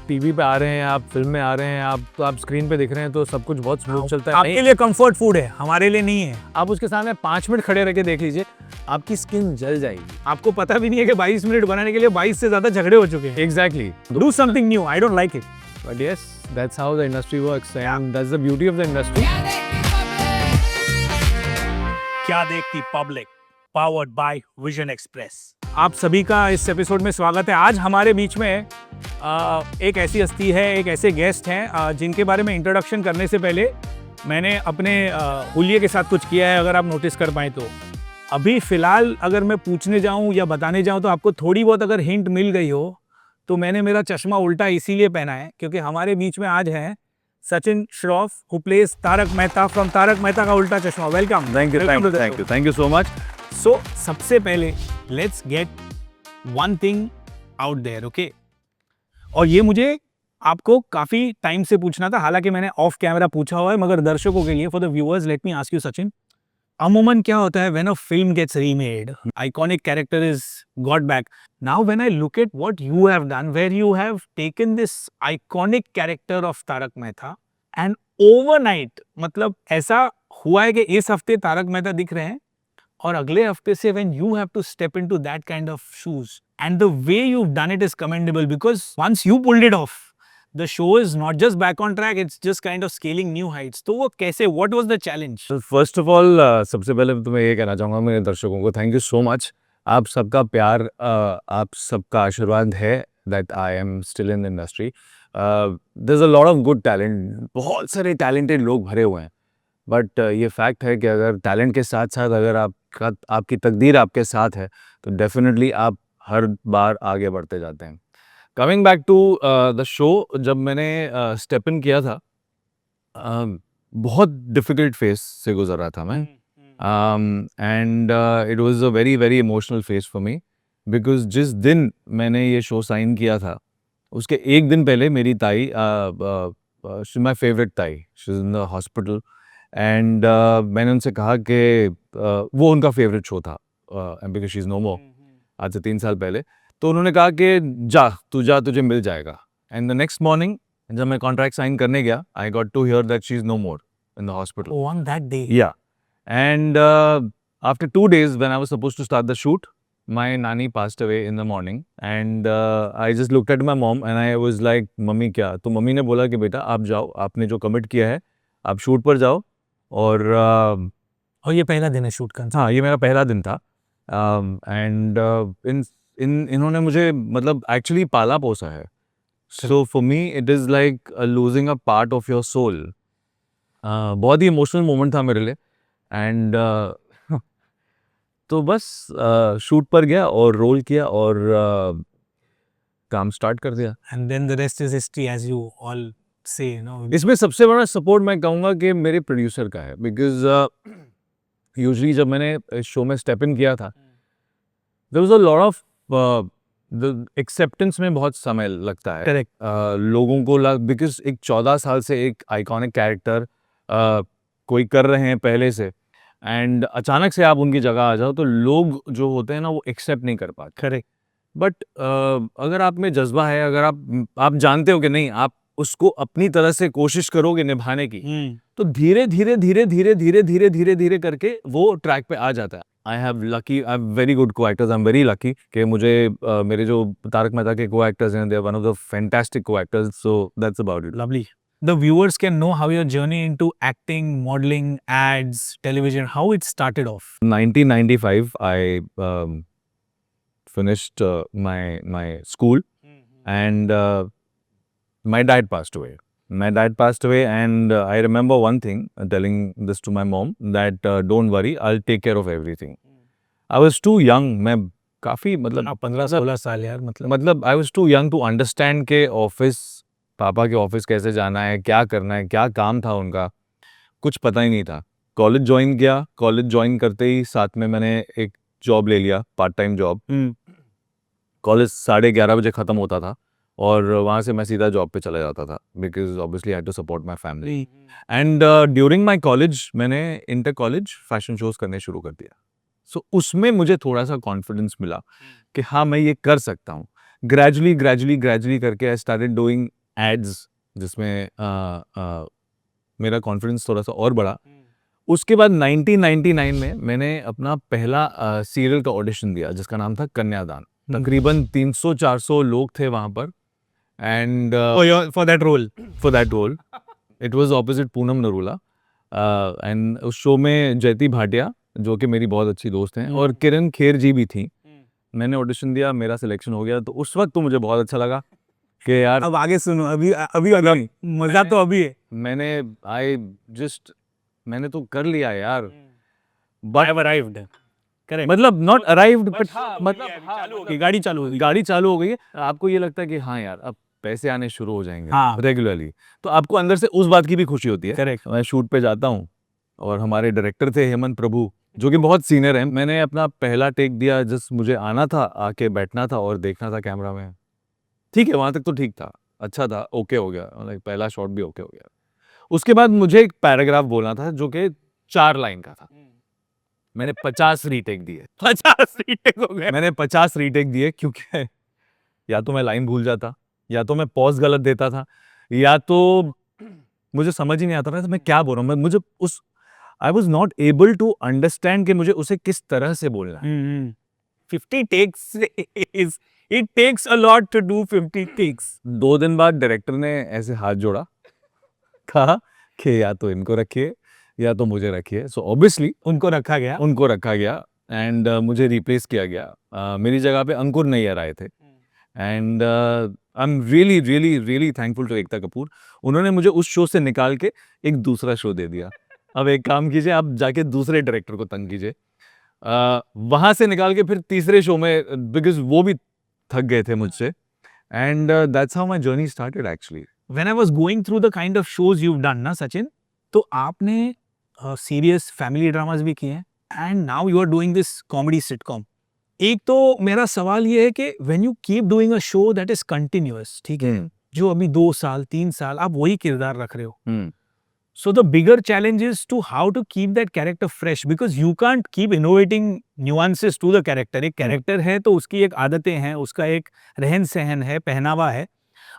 TV पे आ रहे हैं, आप फिल्म में आ रहे हैं, आप स्क्रीन पे दिख रहे हैं, तो सब कुछ बहुत स्मूथ चलता है। आपके लिए कंफर्ट फूड है, हमारे लिए नहीं है। आप उसके सामने 5 मिनट खड़े रह के देख लीजिए, आपकी स्किन जल जाएगी। आपको पता भी नहीं है कि 22 मिनट बनाने के लिए 22 से ज्यादा झगड़े हो चुके हैं। Exactly. Do something new, I don't like it. But yes, that's how the industry works and that's the beauty of the industry. क्या देखती public, powered by vision express. आप सभी का इस एपिसोड में स्वागत है। आज हमारे बीच में एक ऐसी हस्ती है, एक ऐसे गेस्ट हैं जिनके बारे में इंट्रोडक्शन करने से पहले मैंने अपने हुलिये के साथ कुछ किया है, अगर आप नोटिस कर पाएँ तो। अभी फ़िलहाल अगर मैं पूछने जाऊँ या बताने जाऊँ तो आपको थोड़ी बहुत अगर हिंट मिल गई हो, तो मैंने मेरा चश्मा उल्टा इसीलिए पहना है क्योंकि हमारे बीच में आज हैं Sachin Shroff, who plays Tarak Mehta from Tarak Mehta Ka Ulta Chashma. Welcome. Thank you so much. So सबसे पहले let's get one thing out there, okay. और ये मुझे आपको काफी टाइम से पूछना था, हालांकि मैंने ऑफ कैमरा पूछा हुआ है, मगर दर्शकों के लिए, for the viewers, let me ask you Sachin, अमूमन क्या होता है when a film gets remade, iconic character is got back. Now when I look at what you have done, where you have taken this iconic character of Tarak Mehta and overnight, मतलब ऐसा हुआ है कि इस हफ्ते तारक मेहता दिख रहे हैं और अगले हफ्ते से when you have to step into that kind of shoes, and the way you've done it is commendable, because once you pulled it off, the show is not just back on track, it's just kind of scaling new heights. तो वो कैसे, what was the challenge? First of all सबसे पहले तो मैं ये कहना चाहूँगा मेरे दर्शकों को, थैंक यू सो मच। आप सबका प्यार, आप सबका आशीर्वाद है that I am still in the industry. There is a lot of good talent, बहुत सारे टैलेंटेड लोग भरे हुए हैं, बट ये फैक्ट है कि अगर टैलेंट के साथ साथ अगर आपकी तकदीर आपके साथ है तो डेफिनेटली आप हर बार आगे बढ़ते जाते हैं। Coming back to the show, जब मैंने स्टेप इन किया था, बहुत डिफ़िकल्ट फेस से गुजर रहा था मैं, and it was a very very emotional face for me, because जिस दिन मैंने ये शो साइन किया था उसके एक दिन पहले मेरी ताई, माई फेवरेट ताई, she is in the hospital, and मैंने उनसे कहा कि वो उनका फेवरेट शो था, बिकॉज शी इज़ नो मोर, आज से 3 साल पहले। तो उन्होंने कहा कि जा, तुझे मिल जाएगा। एंड द नेक्स्ट मॉर्निंग जब मैं कॉन्ट्रैक्ट साइन करने गया, I got to hear that she is no more in the hospital. Oh, on that day. Yeah. And after 2 days, when I was supposed to start the shoot, my nanny passed away in the morning, and I just looked at my mom and I was like, mummy क्या? तो mummy ने बोला कि बेटा आप जाओ, आपने जो कमिट किया है आप शूट पर जाओ। और ये पहला दिन है शूट का? हाँ, ये मेरा पहला दिन था। एंड इन्होंने मुझे मतलब एक्चुअली पाला पोसा है, so for me it is like losing a part of your soul. बहुत ही इमोशनल मोमेंट था मेरे लिए, एंड तो बस शूट पर गया और रोल किया और काम स्टार्ट कर दिया। And then the rest is history, as you all say, you know. इसमें सबसे बड़ा सपोर्ट मैं कहूँगा कि मेरे प्रोड्यूसर का है, बिकॉज यूजुअली जब मैंने इस शो में स्टेप इन किया था, there was a lot of the acceptance में बहुत समय लगता है। Correct. लोगों को बिकॉज एक 14 साल से एक आइकॉनिक कैरेक्टर कोई कर रहे हैं पहले से, एंड अचानक से आप उनकी जगह आ जाओ तो लोग जो होते हैं ना वो एक्सेप्ट नहीं कर पाते। Correct. बट अगर आप में जज्बा है, अगर आप जानते हो कि नहीं, आप उसको अपनी तरह से कोशिश करोगे निभाने की, तो धीरे धीरे धीरे धीरे धीरे धीरे धीरे धीरे करके वो ट्रैक पे आ जाता है। आई हैव वेरी गुड को actors, I am very lucky कि मुझे मेरे जो तारक मेहता के को एक्टर्स हैं, they are one of the fantastic co actors, so that's about it. Lovely. The viewers can know how your journey into acting, modeling, ads, television, how it started off. 1995 I finished my school, and my dad passed away. And I remember one thing, telling this to my mom, that don't worry, I'll take care of everything. I was too young, मैं काफ़ी मतलब 15-16 साल यार, मतलब I was too young to understand के office, पापा के office कैसे जाना है, क्या करना है, क्या काम था उनका, कुछ पता ही नहीं था। कॉलेज ज्वाइन किया, कॉलेज ज्वाइन करते ही साथ में मैंने एक जॉब ले लिया, पार्ट टाइम जॉब। कॉलेज 11:30 बजे ख़त्म होता था और वहाँ से मैं सीधा जॉब पे चला जाता था, because obviously I had to support my family. And during my college मैंने इंटर कॉलेज फैशन शोज़ करने शुरू कर दिया। सो उसमें मुझे थोड़ा सा कॉन्फिडेंस मिला कि हाँ मैं ये कर सकता हूँ। ग्रेजुअली करके आई स्टार्टेड डूइंग एड्स, जिसमें मेरा कॉन्फिडेंस थोड़ा सा और बढ़ा। उसके बाद 1999 में मैंने अपना पहला सीरियल का ऑडिशन दिया जिसका नाम था कन्यादान। तकरीबन 300-400 लोग थे वहाँ पर, and for that role it was opposite Poonam Narula, and उस शो में जयती भाटिया जो कि मेरी बहुत अच्छी दोस्त हैं और किरण खेर जी भी थी। मैंने ऑडिशन दिया, मेरा सिलेक्शन हो गया, तो उस वक्त तो मुझे बहुत अच्छा लगा कि यार अब आगे सुनो, अभी अलग मजा तो अभी है। मैंने तो कर लिया यार, I have arrived. Correct. मतलब नॉट अराइव्ड बट चालू हो गई, गाड़ी चालू हो गई। गाड़ी चालू हो गई है। आपको ये लगता है कि हाँ यार अब पैसे आने शुरू हो जाएंगे हाँ। रेगुलरली, तो आपको अंदर से उस बात की भी खुशी होती है। Correct. मैं शूट पे जाता हूँ और हमारे डायरेक्टर थे हेमंत प्रभु, जो कि बहुत सीनियर हैं। मैंने अपना पहला टेक दिया, जस्ट मुझे आना था, आके बैठना था और देखना था कैमरा में। ठीक है, वहां तक तो ठीक था, अच्छा था, ओके हो गया, लाइक पहला शॉट भी ओके हो गया। उसके बाद मुझे एक पैराग्राफ बोलना था जो कि 4 लाइन का था। मैंने 50 रीटेक दिए। 50 रीटेक हो गए। मैंने 50 रीटेक दिए क्योंकि या तो मैं लाइन भूल जाता, या तो मैं पॉज गलत देता था, या तो मुझे समझ ही नहीं आता था मैं क्या बोल रहा हूँ। मुझे उस I was not able to understand कि मुझे उसे किस तरह से बोलना है। 50 takes is it takes a lot to do 50 takes. 2 दिन बाद डायरेक्टर ने ऐसे हाथ जोड़ा, कहा कि या तो इनको रखिए या तो मुझे रखिए। सो ऑब्वियसली उनको रखा गया एंड मुझे रिप्लेस किया गया। मेरी जगह पे अंकुर नैयर आए थे, and I am really thankful to Ekta Kapoor. उन्होंने मुझे उस शो से निकाल के एक दूसरा शो दे दिया। अब एक काम कीजिए, आप जाके दूसरे डायरेक्टर को तंग कीजिए। वहां से निकाल के फिर तीसरे शो में, बिकॉज वो भी थक गए थे मुझसे, and that's how my journey started actually. When I was going through the kind of shows you've done ना सचिन, तो आपने सीरियस फैमिली ड्रामास भी किए हैं and now you are doing this comedy sitcom. एक तो मेरा सवाल ये है कि when you keep doing a show that is continuous, ठीक है, जो अभी 2 साल 3 साल आप वही किरदार रख रहे हो, so the bigger challenge is to how to keep that character fresh, because you can't keep innovating nuances to the character. एक character है तो उसकी एक आदतें हैं, उसका एक रहन सहन है, पहनावा है।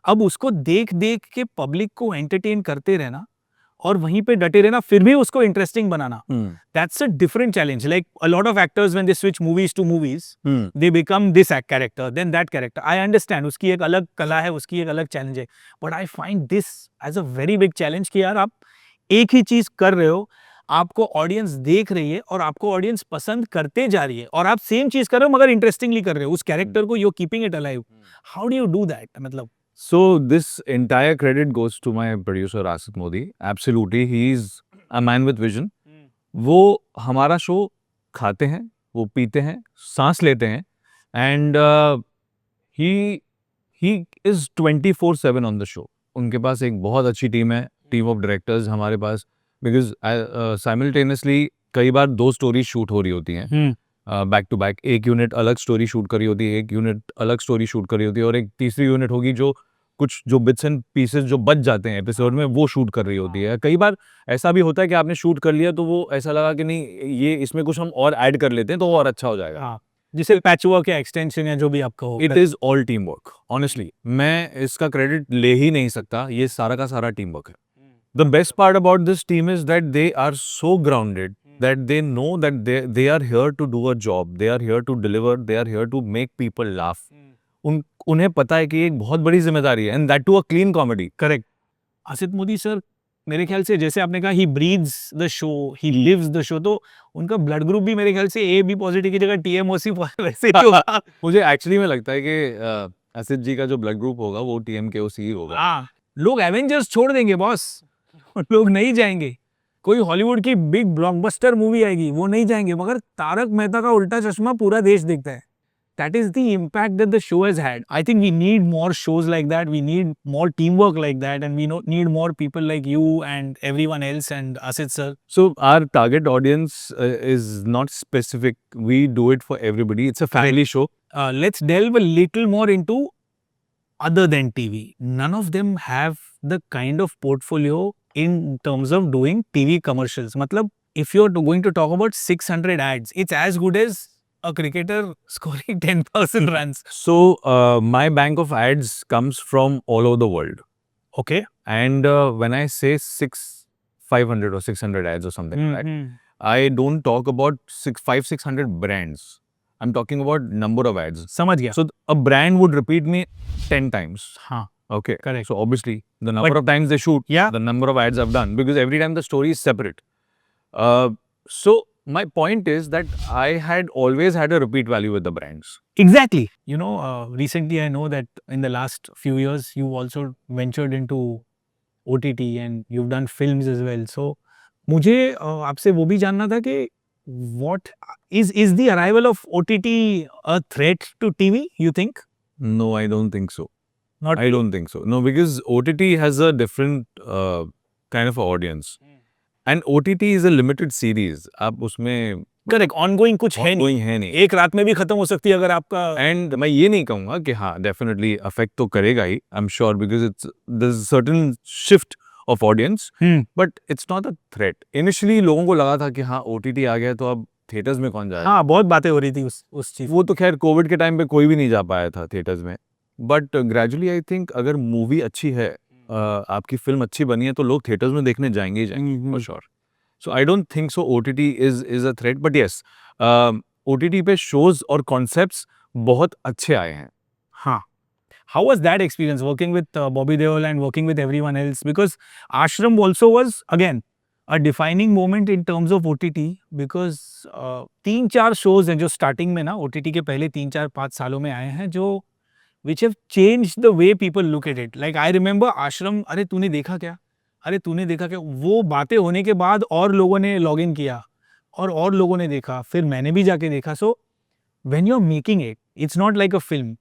अब उसको देख देख के पब्लिक को एंटरटेन करते रहना और वहीं पे डटे रहना, फिर भी उसको interesting banana, that's a different challenge. Like a lot of actors when they switch movies to movies, they become this character, then that character. I understand, उसकी एक अलग कला है, उसकी एक अलग चैलेंज है, but I find this as a very big challenge कि यार आप एक ही चीज कर रहे हो, आपको ऑडियंस देख रही है और आपको ऑडियंस पसंद करते जा रही है, और आप सेम चीज कर रहे हो मगर इंटरेस्टिंगली कर रहे हो, उस कैरेक्टर को you keeping it alive. How do you do that? मतलब So this entire credit goes to my producer Asit Modi. Absolutely, he is a man with vision. वो हमारा शो खाते हैं, वो पीते हैं, सांस लेते हैं, and he is 24/7 on the show. उनके पास एक बहुत अच्छी टीम है, टीम ऑफ डायरेक्टर्स हमारे पास, बिकॉज साइमल्टेनियसली कई बार 2 स्टोरी शूट हो रही होती हैं बैक टू बैक। एक यूनिट अलग स्टोरी शूट करी होती है, एक यूनिट अलग स्टोरी शूट करी होती है, और एक तीसरी यूनिट होगी जो कुछ जो बिट्स एंड पीसेस जो बच जाते हैं एपिसोड में वो शूट कर रही होती है। कई बार ऐसा भी होता है कि आपने शूट कर लिया तो वो ऐसा लगा कि नहीं ये इसमें कुछ हम और ऐड कर लेते हैं तो वो और अच्छा हो जाएगा। हाँ, जिसे पैच वर्क या एक्सटेंशन या जो भी आपका हो, it is all team work. Honestly मैं इसका क्रेडिट ले ही नहीं सकता, ये सारा का सारा टीम वर्क है। The best part about this team is that they are so grounded that they know that they are here to do a job, they are here to deliver, they are here to make people laugh. उन्हें पता है कि ये एक बहुत बड़ी जिम्मेदारी है, and that to a clean comedy. Correct. Asit Modi sir, मेरे ख्याल से जैसे आपने कहा he breathes the show, he lives the show, तो उनका ब्लड ग्रुप भी मेरे ख्याल से ए बी पॉजिटिव की जगह TMOC वैसे ही होगा। मुझे एक्चुअली में लगता है कि असित जी का जो ब्लड ग्रुप होगा वो TMKOC ही होगा। हाँ, लोग एवेंजर्स छोड़ देंगे बॉस, लोग नहीं जाएंगे। कोई हॉलीवुड की बिग ब्लॉकबस्टर मूवी आएगी वो नहीं जाएंगे, मगर तारक मेहता का उल्टा चश्मा पूरा देश देखता है। That is the impact that the show has had. I think we need more shows like that. We need more teamwork like that, and we need more people like you and everyone else and Asit sir. So our target audience is not specific. We do it for everybody. It's a family show. Let's delve a little more into other than TV. None of them have the kind of portfolio in terms of doing TV commercials. Matlab, if you're going to talk about 600 ads, it's as good as a cricketer scoring 10,000 runs. So my bank of ads comes from all over the world. Okay. And when I say 500 or 600 ads or something like that, Mm-hmm. I don't talk about 600 brands. I'm talking about number of ads. समझ गया. So a brand would repeat me 10 times. हाँ. Okay. Correct. So obviously the number But- of times they shoot, Yeah. the number of ads I've done, because every time the story is separate. So my point is that I had always had a repeat value with the brands. Exactly. You know, recently I know that in the last few years you've also ventured into OTT and you've done films as well. So मुझे आपसे वो भी जानना था कि what is the arrival of OTT a threat to TV, you think? No, I don't think so. Not I don't think so. No, because OTT has a different kind of audience. And OTT is a limited series. आप उसमें correct, ongoing कुछ है नहीं. कोई है नहीं. एक रात में भी खत्म हो सकती है अगर आपका एंड मैं ये नहीं कहूँगा कि हाँ डेफिनेटली अफेक्ट तो करेगा ही. I am sure because it's there is certain shift of audience, but it's not a threat. Initially लोगों को लगा था कि हाँ OTT आ गया तो अब थिएटर्स में कौन जाएगा. हाँ बहुत बातें हो रही थी उस चीज. वो तो खैर कोविड के टाइम पे कोई भी नहीं जा पाया था थिएटर्स में. बट ग्रेजुअली आई थिंक अगर मूवी अच्छी है, आपकी फिल्म अच्छी बनी है, तो लोग थिएटर्स में देखने जाएंगे ही जाएंगे for sure. So I don't think so OTT is a threat. But yes, OTT पे शोज और कॉन्सेप्ट्स बहुत अच्छे आए हैं. हाँ. How was that experience working with Bobby Deol and working with everyone else? Because Ashram also was again a defining moment in terms of OTT because 3-4 shows हैं जो starting में ना OTT के पहले 3-4-5 सालों में आए हैं जो which have changed the way people look at it. Like I remember Ashram, अरे तूने देखा क्या? अरे तूने देखा क्या? वो बातें होने के बाद और लोगों ने लॉग इन किया और लोगों ने देखा, फिर मैंने भी जाके देखा. So when you're making it, it's not like a film.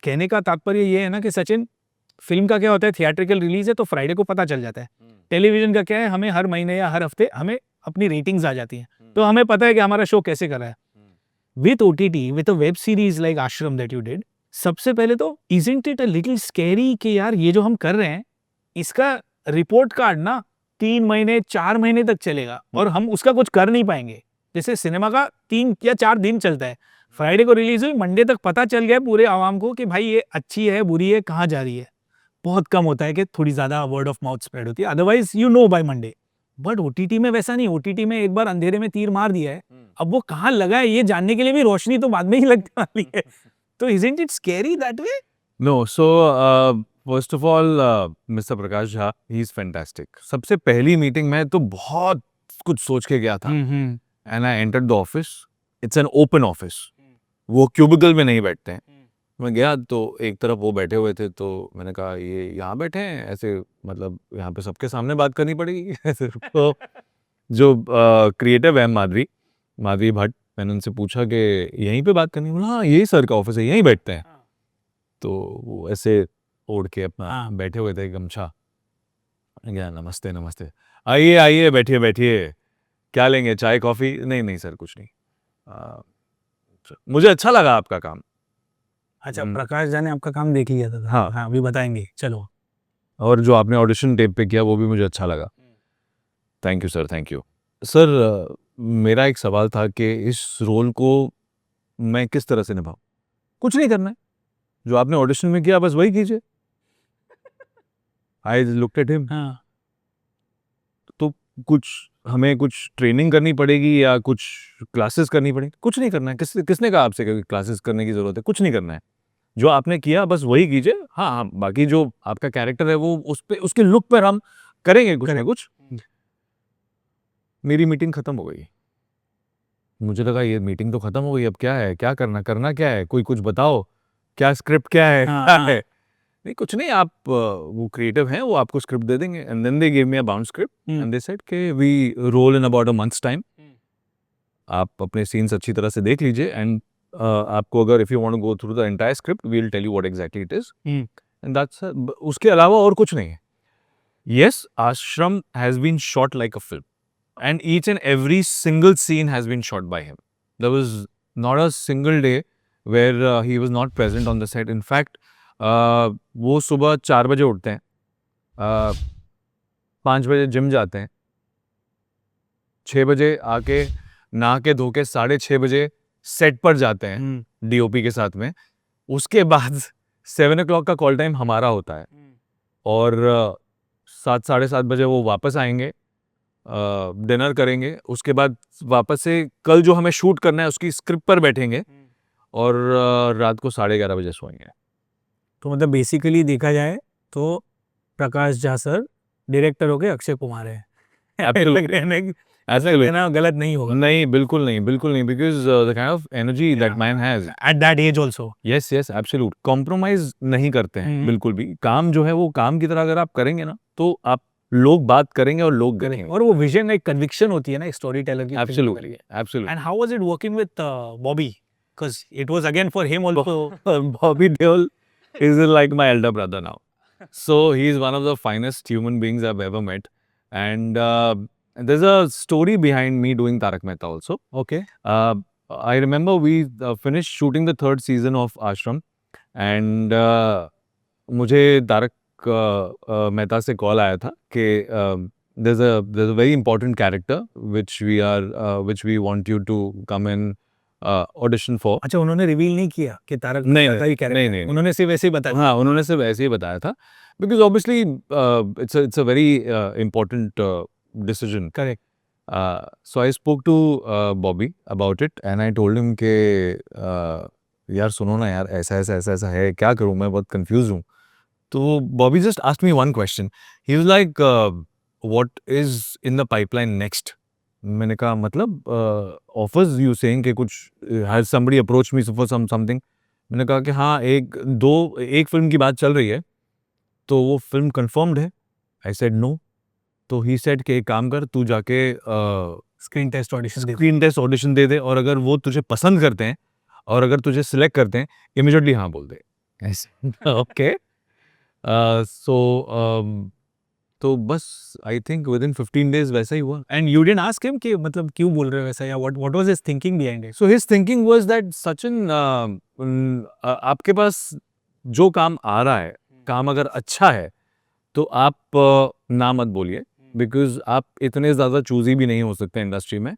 कहने का तात्पर्य ये है ना कि सचिन, फिल्म का क्या होता है, थिएट्रिकल रिलीज है तो फ्राइडे को पता चल जाता है. टेलीविजन का क्या है, हमें हर महीने या हर हफ्ते हमें अपनी रेटिंग्स आ जाती हैं, तो हमें पता है कि हमारा शो कैसे कर रहा है. With OTT, with a web series like आश्रम दैट यू डिड, सबसे पहले तो isn't it a little scary कि यार ये जो हम कर रहे हैं इसका रिपोर्ट कार्ड ना 3 महीने 4 महीने तक चलेगा और हम उसका कुछ कर नहीं पाएंगे. जैसे सिनेमा का 3 या 4 दिन चलता है, फ्राइडे को रिलीज हुई, मंडे तक पता चल गया पूरे आवाम को कि भाई ये अच्छी है बुरी है कहाँ जा रही है. बहुत कम होता है कि थोड़ी ज़्यादा वर्ड ऑफ माउथ स्प्रेड होती है, otherwise you know by Monday. But OTT में वैसा नहीं. OTT में एक बार अंधेरे में तीर मार दिया है, अब वो कहाँ लगा है ये जानने के लिए भी रोशनी तो बाद में ही लगने वाली है. तो isn't it scary that way? No, so first of all, Mr. Prakash Jha, he is fantastic. सबसे पहली मीटिंग में तो बहुत कुछ सोच के गया था. And I entered the office. It's an open office. वो क्यूबिकल में नहीं बैठते हैं. मैं गया तो एक तरफ वो बैठे हुए थे, तो मैंने कहा ये यहाँ बैठे हैं ऐसे, मतलब यहाँ पे सबके सामने बात करनी पड़ेगी ऐसे. तो जो क्रिएटिव है माधवी भट्ट, मैंने उनसे पूछा कि यहीं पे बात करनी है. बोला हाँ यही सर का ऑफिस है, यहीं बैठते हैं. तो वो ऐसे ओढ़ के अपना बैठे हुए थे, गमछा. गया नमस्ते नमस्ते, आइए बैठिए, क्या लेंगे, चाय कॉफी? नहीं सर कुछ नहीं. मुझे अच्छा लगा आपका काम. अच्छा, प्रकाश झा ने आपका काम देख लिया था. हाँ, अभी बताएंगे, चलो. और जो आपने ऑडिशन टेप पे किया वो भी मुझे अच्छा लगा. Thank you sir, thank you sir. मेरा एक सवाल था कि इस रोल को मैं किस तरह से निभाऊं. कुछ नहीं करना है, जो आपने ऑडिशन में किया बस वही कीजिए. I looked at him. तो हमें कुछ ट्रेनिंग करनी पड़ेगी या कुछ क्लासेस करनी पड़ेगी? कुछ नहीं करना है. किसने कहा आपसे कि क्लासेस करने की जरूरत है? कुछ नहीं करना है, जो आपने किया बस वही कीजिए. हाँ, बाकी जो आपका कैरेक्टर है वो उस पे, उसके लुक पर हम करेंगे कुछ ना कुछ. मेरी मीटिंग खत्म हो गई. मुझे लगा ये मीटिंग तो खत्म हो गई, अब क्या है, क्या करना क्या है, कोई कुछ बताओ, क्या स्क्रिप्ट क्या है. है नहीं, कुछ नहीं, आप वो क्रिएटिव हैं, वो आपको स्क्रिप्ट दे देंगे. And then they give me a bound script and they said कि we roll in about a months time. आप अपने सीन्स अच्छी तरह से देख लीजिए एंड आपको अगर if you want to go through the entire script we will tell you what exactly it is. And that's, उसके अलावा और कुछ नहीं है. Yes, Ashram has been shot like a film and each and every single scene has been shot by him. There was not a single day where he was not present on the set. In fact, वो सुबह 4 बजे उठते हैं, 5 बजे gym जाते हैं, 6 बजे आके नहा के धो के 6:30 बजे सेट पर जाते हैं डीओपी के साथ में, उसके बाद 7 o'clock का कॉल टाइम हमारा होता है और 7-7:30 बजे वो वापस आएंगे, डिनर करेंगे, उसके बाद वापस से कल जो हमें शूट करना है उसकी स्क्रिप्ट पर बैठेंगे और रात को 11:30 बजे सोएंगे। तो मतलब बेसिकली देखा जाए तो प्रकाश झा सर डायरेक्टर हो गए अक्षय कुमार है। Absolutely. लग रहा है कि ऐसा कहना गलत नहीं होगा। नहीं, बिल्कुल नहीं, बिल्कुल नहीं, because the kind of energy that man has, at that age also. Yes yes absolute, compromise नहीं करते हैं बिल्कुल भी। काम जो है वो काम की तरह अगर आप करेंगे ना तो आप लोग बात करेंगे और लोग करेंगे। और वो विजन एक कन्विक्शन होती है ना स्टोरी टेलर की। Absolutely absolutely. And how was it working with Bobby, because it was again for him also. Bobby Deol is like my elder brother now. So he's one of the finest human beings I've ever met. And there's a story behind me doing Tarak Mehta also. Okay. I remember we finished shooting the 3rd season of Ashram. And मुझे तारक मेहता से call आया था कि there's a very important character which we want you to come and audition for. अच्छा, उन्होंने reveal नहीं किया कि तारक नहीं, मेहता का ही कैरेक्टर नहीं, है? नहीं, नहीं। उन्होंने सिर्फ ऐसे ही बताया। हाँ, उन्होंने सिर्फ ऐसे ही बताया था because obviously it's a very important decision. Correct. So I spoke to Bobby about it and I told him कि यार सुनो ना यार, ऐसा है, क्या करूँ, मैं बहुत कंफ्यूज हूँ। तो Bobby just asked me one question. He was like, what is in the pipeline next? मैंने कहा मतलब ऑफर्स यू सेइंग कि कुछ has somebody approach me for something. मैंने कहा कि हाँ, एक फिल्म की बात चल रही है, तो वो फिल्म कंफर्म्ड है। I said no. तो ही सेड कि एक काम कर, तू जाके स्क्रीन टेस्ट ऑडिशन दे दे और अगर वो तुझे पसंद करते हैं और अगर तुझे सिलेक्ट करते हैं इमीडिएटली हाँ बोल दे। ऐसे ओके। तो बस I think with in 15 days वैसा ही हुआ। And you didn't ask him कि मतलब क्यों बोल रहे हो ऐसा, या what was his thinking behind it? So his thinking was that Sachin, आपके पास जो काम आ रहा है, काम अगर अच्छा है तो आप ना मत बोलिए, बिकॉज आप इतने ज़्यादा चूजी भी नहीं हो सकते इंडस्ट्री में।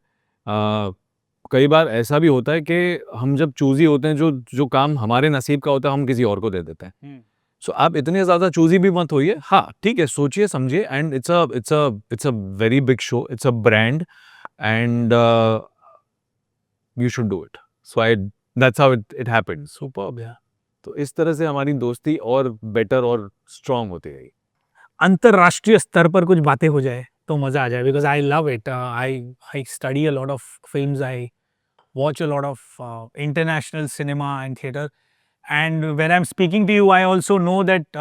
कई बार ऐसा भी होता है कि हम जब चूजी होते हैं, जो काम हमारे नसीब का होता है हम किसी और को दे देते हैं। सो आप इतने ज़्यादा चूजी भी मत होइए। हाँ ठीक है, सोचिए समझिए, and it's a very big show, it's a brand and you should do it. So that's how it happened. Superb यार। तो इस तरह से हमारी दोस्ती और बेटर और स्ट्रांग होती गई। अंतरराष्ट्रीय स्तर पर कुछ बातें हो जाए तो मजा आ जाए, because I love it. I study a lot of films, I watch a lot of international cinema and theater, and when I'm speaking to you I also know that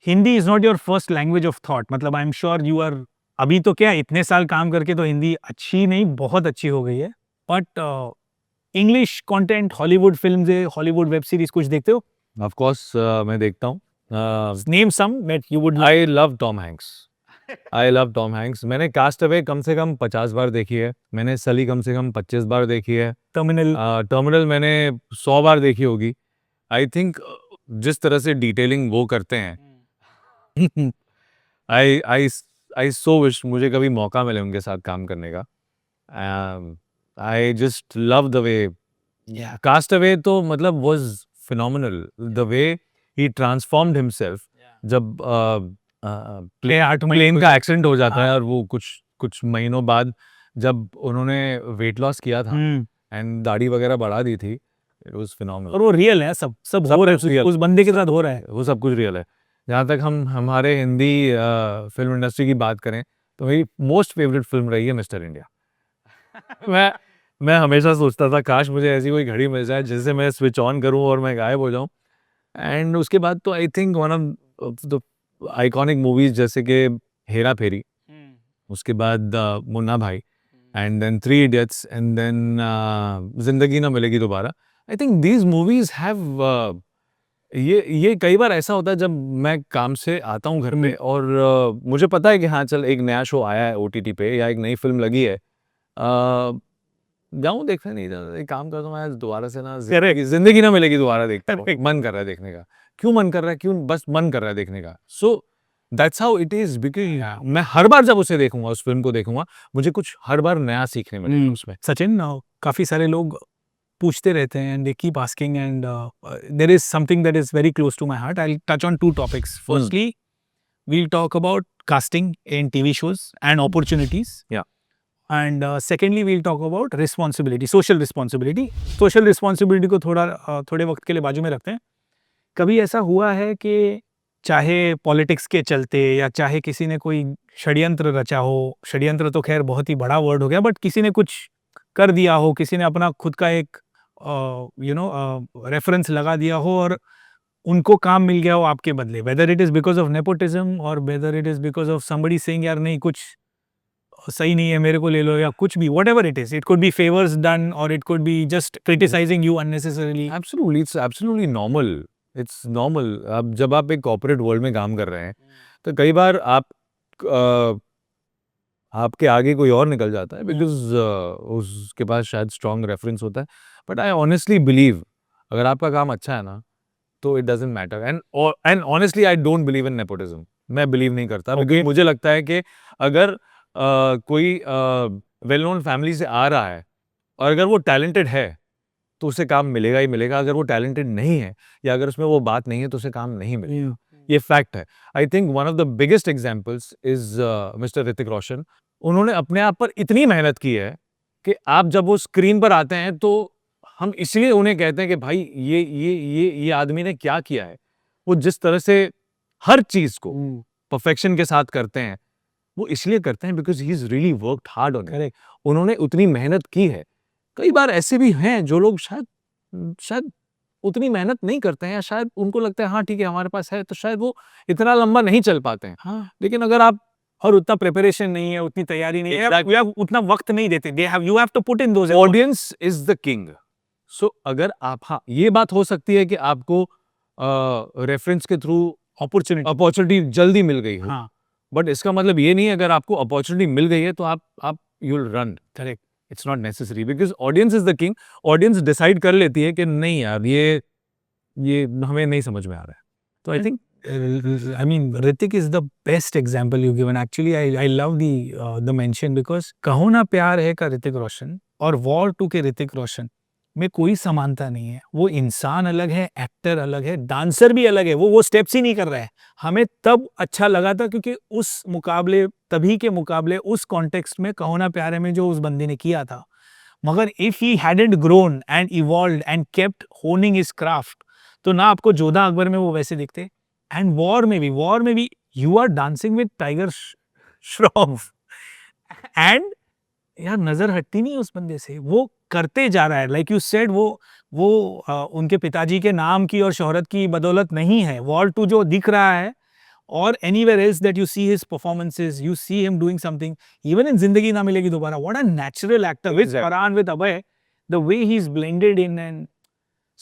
Hindi is not your first language of thought. मतलब I'm sure you are, अभी तो क्या इतने साल काम करके तो हिंदी अच्छी नहीं बहुत अच्छी हो गई है, but English content, Hollywood films, Hollywood web series कुछ देखते हो? ऑफ कोर्स मैं देखता हूँ। Name some that you would. I love Tom Hanks. I love Tom Hanks. मैंने कास्ट अवे कम से कम 50 बार देखी है। मैंने सली कम से कम 25 बार देखी है। टर्मिनल मैंने 100 बार देखी होगी। आई थिंक जिस तरह से डिटेलिंग वो करते हैं, आई सो विश मुझे कभी मौका मिले उनके साथ काम करने का। I just love the way Cast Away, तो मतलब was phenomenal the way he transformed himself. जब प्लेन का एक्सीडेंट हो जाता है और वो कुछ महीनों बाद जब उन्होंने वेट लॉस किया था एंड दाढ़ी वगैरह बढ़ा दी थी, इट वाज फिनोमिनल। और वो रियल है, सब हो रहा है, उस बंदे के साथ हो रहा है, वो सब कुछ रियल है। जहाँ तक हम हमारे हिंदी फिल्म इंडस्ट्री की बात करें तो मेरी मोस्ट फेवरेट फिल्म रही है मिस्टर इंडिया। मैं हमेशा सोचता था काश मुझे ऐसी कोई घड़ी मिल जाए जिससे मैं स्विच ऑन करूं और मैं गायब हो जाऊं। एंड उसके बाद तो I think one of the iconic movies जैसे कि हेरा फेरी, उसके बाद Munna Bhai, and then 3 idiots, and then Zindagi Na Milegi Dobara. I think these movies have ये कई बार ऐसा होता है जब मैं काम से आता हूँ घर में और मुझे पता है कि हाँ चल एक नया शो आया है OTT पे या एक नई फिल्म लगी है, जाऊँ देखने, नहीं जाता, एक काम करता हूँ मैं दोबारा से ना जिंदगी ना मिलेगी दोबारा देखता हूँ। मन कर रहा है देखने का, क्यों मन कर रहा है, क्यों बस मन कर रहा है देखने का। So that's how it is, because मैं हर बार जब उसे देखूंगा, उस फिल्म को देखूंगा, मुझे कुछ हर बार नया सीखने मिलेगा उसमें। सचिन, काफी सारे लोग पूछते रहते हैं, and they keep asking, and there is something that is very close to my heart. I will touch on two topics. Firstly, we'll talk about casting in TV shows and opportunities. Yeah. And secondly, we'll talk about responsibility, social responsibility. Social responsibility को थोड़े वक्त के लिए बाजू में रखते हैं. कभी ऐसा हुआ है कि चाहे पॉलिटिक्स के चलते या चाहे किसी ने कोई षड्यंत्र रचा हो, षड्यंत्र तो खैर बहुत ही बड़ा वर्ड हो गया, बट किसी ने कुछ कर दिया हो, किसी ने अपना खुद का एक रेफरेंस लगा दिया हो और उनको काम मिल गया हो आपके बदले, weather it is because of nepotism और weather it is because of somebody saying यार नहीं कुछ सही नहीं है मेरे को ले लो, या कुछ भी, whatever it is, it could be favours done और it could be just criticising you unnecessarily. Absolutely, it's absolutely normal. It's normal. अब जब आप एक कॉर्पोरेट वर्ल्ड में काम कर रहे हैं तो कई बार आपके आगे कोई और निकल जाता है बिकॉज उसके पास शायद स्ट्रॉन्ग रेफरेंस होता है. बट आई ऑनेस्टली बिलीव अगर आपका काम अच्छा है ना तो it doesn't matter. And honestly I don't believe in nepotism. मैं बिलीव नहीं करता. Okay. मुझे लगता है कि अगर कोई वेल नोन फैमिली से आ रहा है और अगर वो टैलेंटेड है तो उसे काम मिलेगा ही मिलेगा. अगर वो टैलेंटेड नहीं है या अगर उसमें वो बात नहीं है तो उसे काम नहीं मिलेगा. ये फैक्ट है. I think one of the biggest examples is mister Hrithik Roshan. उन्होंने अपने आप पर इतनी मेहनत की है कि आप जब वो स्क्रीन पर आते हैं तो हम इसलिए उन्हें कहते हैं कि भाई ये आदमी ने क्या किया है. वो जिस तरह से हर चीज को परफेक्शन के साथ करते हैं वो इसलिए करते हैं because he is really worked hard on it. उन्होंने उतनी मेहनत की है. कई बार ऐसे भी हैं जो लोग शायद उतनी मेहनत नहीं करते हैं या शायद उनको लगता है हाँ ठीक है हमारे पास है तो शायद वो इतना लंबा नहीं चल पाते हैं. हाँ. लेकिन अगर आप और उतना प्रिपरेशन नहीं है, उतनी तैयारी नहीं है, Exactly. आप उतना वक्त नहीं देते, you have to put in those. Audience is the king. So अगर आप, हाँ ये बात हो सकती है कि आपको रेफरेंस के थ्रू अपॉर्चुनिटी जल्दी मिल गई हो. हाँ. बट इसका मतलब ये नहीं है अगर आपको अपॉर्चुनिटी मिल गई है तो आप you will run. Correct. It's not necessary because audience is the king. Audience decide कर लेती है कि नहीं यार ये हमें नहीं समझ में आ रहा है. तो I think I mean, Hrithik is the best example you've given. Actually, I love the mention because कहो ना प्यार है का ऋतिक रोशन और वॉर 2 के ऋतिक रोशन में कोई समानता नहीं है. वो इंसान अलग है, एक्टर अलग है, डांसर भी अलग है. वो स्टेप्स ही नहीं कर रहा है. हमें तब अच्छा लगा था क्योंकि उस मुकाबले, तभी के मुकाबले उस कॉन्टेक्स्ट में कहो ना प्यार है में जो उस बंदे ने किया था. मगर if he hadn't grown and evolved and kept honing his craft तो ना आपको जोधा अकबर में वो वैसे दिखते. एंड वॉर में भी you are dancing with Tiger Shroff and यार नजर हटती नहीं उस बंदे से. वो करते जा रहा है. लाइक यू सेड, वो उनके पिताजी के नाम की और शोहरत की बदौलत नहीं है. वॉर 2 जो दिख रहा है और anywhere else that you see his performances, you see him doing something, even in जिंदगी ना मिलेगी दोबारा. What a natural actor with Farhan, with Abhay, the way he is blended in. And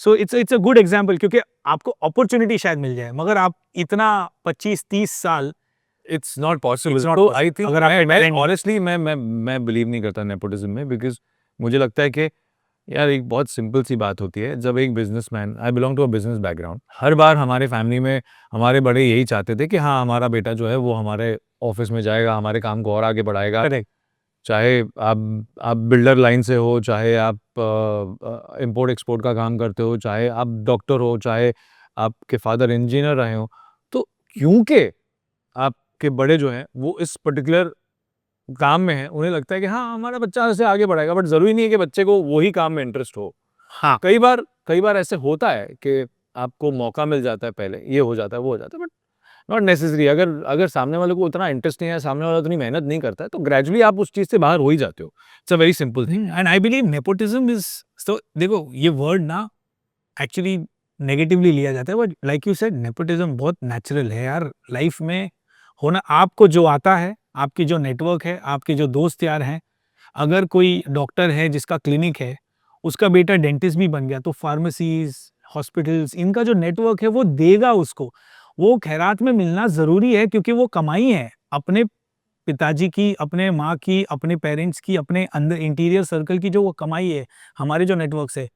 so it's a good example क्योंकि आपको opportunity शायद मिल जाए मगर आप इतना 25-30 साल it's not possible. It's not तो possible. आई थिंक अगर आप मैं trend- ऑनेस्टली मैं बिलीव नहीं करता नेपोटिज्म में बिकॉज मुझे लगता है कि यार एक बहुत सिंपल सी बात होती है. जब एक businessman, I belong to a business background, हर बार हमारे फैमिली में हमारे बड़े यही चाहते थे कि हाँ हमारा बेटा जो है वो हमारे ऑफिस में जाएगा, हमारे काम को और आगे बढ़ाएगा. Correct. चाहे आप बिल्डर लाइन से हो, चाहे आप इंपोर्ट एक्सपोर्ट का काम करते हो, चाहे आप डॉक्टर हो, चाहे आपके फादर इंजीनियर रहे हो. तो क्योंकि आपके बड़े जो हैं वो इस पर्टिकुलर काम में हैं, उन्हें लगता है कि हाँ हमारा बच्चा ऐसे आगे बढ़ाएगा. बट ज़रूरी नहीं है कि बच्चे को वही काम में इंटरेस्ट हो. हाँ. कई बार ऐसे होता है कि आपको मौका मिल जाता है, पहले ये हो जाता है वो हो जाता है, बट नॉट नेसेसरी. अगर सामने वाले को उतना इंटरेस्ट नहीं है, सामने वाला उतनी मेहनत नहीं करता है तो ग्रेजुअली आप उस चीज़ से बाहर हो ही जाते हो. It's a very simple thing. And I believe nepotism is, तो देखो ये वर्ड ना एक्चुअली नेगेटिवली लिया जाता है, but like you said nepotism बहुत नेचुरल है यार लाइफ में होना. आपको जो आता है, आपकी जो नेटवर्क है, आपके जो दोस्त यार हैं, अगर कोई डॉक्टर है जिसका क्लिनिक है, उसका बेटा डेंटिस्ट भी बन गया तो फार्मेसीज, हॉस्पिटल्स, इनका जो नेटवर्क है वो देगा उसको. वो खैरात में मिलना ज़रूरी है क्योंकि वो कमाई है अपने पिताजी की, अपने माँ की, अपने पेरेंट्स की, अपने अंदर इंटीरियर सर्कल की जो वो कमाई है हमारे जो नेटवर्क से.